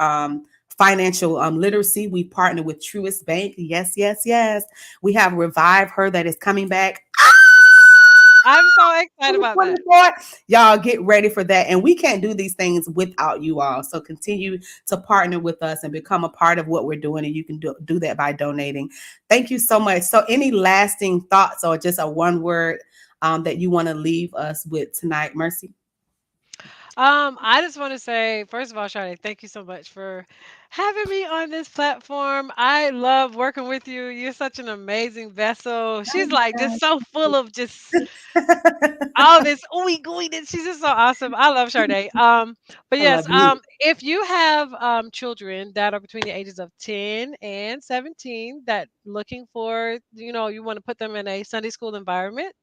Speaker 1: financial literacy. We partner with Truist Bank. Yes, yes, yes. We have Revive Her that is coming back.
Speaker 2: I'm so excited about that.
Speaker 1: 2024. Y'all get ready for that. And we can't do these things without you all. So continue to partner with us and become a part of what we're doing. And you can do that by donating. Thank you so much. So any lasting thoughts or just a one word that you want to leave us with tonight, Mercy?
Speaker 2: I just want to say, first of all, Sade, thank you so much for having me on this platform. I love working with you. You're such an amazing vessel. She's like just so full of just all this ooey gooey. She's just so awesome. I love Sade. But
Speaker 1: I
Speaker 2: yes,
Speaker 1: love you.
Speaker 2: if you have children that are between the ages of 10 and 17 that looking for, you want to put them in a Sunday school environment,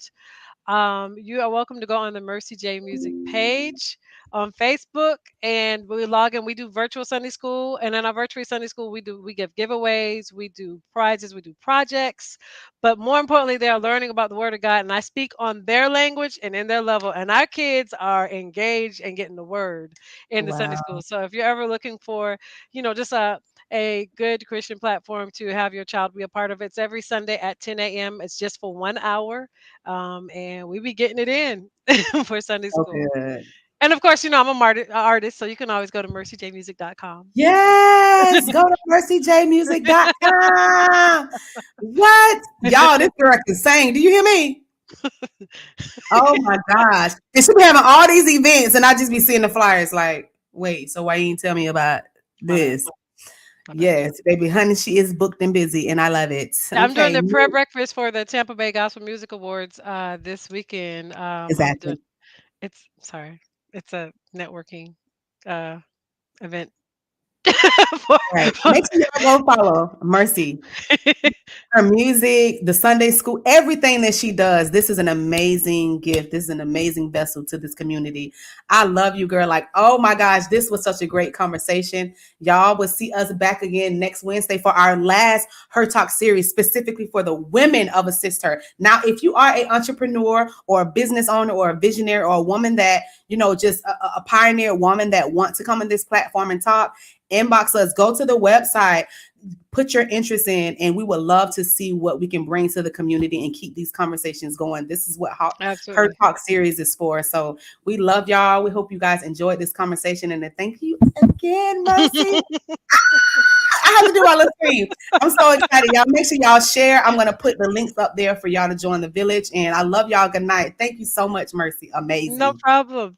Speaker 2: you are welcome to go on the Mercy J Music page on Facebook, and we log in. We do virtual Sunday school, and in our virtual Sunday school, we give giveaways, we do prizes, we do projects, but more importantly, they are learning about the Word of God, and I speak on their language and in their level, and our kids are engaged and getting the Word in the Sunday
Speaker 1: Wow.
Speaker 2: school. So if you're ever looking for, just a good Christian platform to have your child be a part of, it's every Sunday at 10 a.m. It's just for 1 hour, and we be getting it in for Sunday
Speaker 1: So
Speaker 2: school.
Speaker 1: good.
Speaker 2: And of course, I'm a artist, so you can always go to mercyjmusic.com.
Speaker 1: Yes, go to mercyjmusic.com. What? Y'all, this girl can sing. Do you hear me? Oh my gosh. And she be having all these events, and I just be seeing the flyers like, wait, so why you ain't tell me about
Speaker 2: My bad.
Speaker 1: this?
Speaker 2: My bad.
Speaker 1: Yes, baby, honey, she is booked and busy, and I love it.
Speaker 2: I'm doing
Speaker 1: Okay,
Speaker 2: the prayer breakfast for the Tampa Bay Gospel Music Awards this weekend. I'm doing
Speaker 1: exactly.
Speaker 2: it's sorry, it's a networking uh event. for,
Speaker 1: Right.
Speaker 2: for-
Speaker 1: Make sure y'all go follow Mercy. Her music, the Sunday school, everything that she does. This is an amazing gift. This is an amazing vessel to this community. I love you, girl. Like, oh my gosh, this was such a great conversation. Y'all will see us back again next Wednesday for our last Her Talk series, specifically for the women of Assist Her. Now, if you are an entrepreneur or a business owner or a visionary or a woman that, just a pioneer woman that wants to come on this platform and talk, inbox us, go to the website, put your interest in, and we would love to see what we can bring to the community and keep these conversations going. This is what Her
Speaker 2: Absolutely.
Speaker 1: Talk series is for. So we love y'all. We hope you guys enjoyed this conversation, and then thank you again, Mercy. I have to do my little scream. I'm so excited. Y'all make sure y'all share. I'm going to put the links up there for y'all to join the village, and I love y'all. Good night. Thank you so much, Mercy.
Speaker 2: No
Speaker 1: Amazing.
Speaker 2: problem.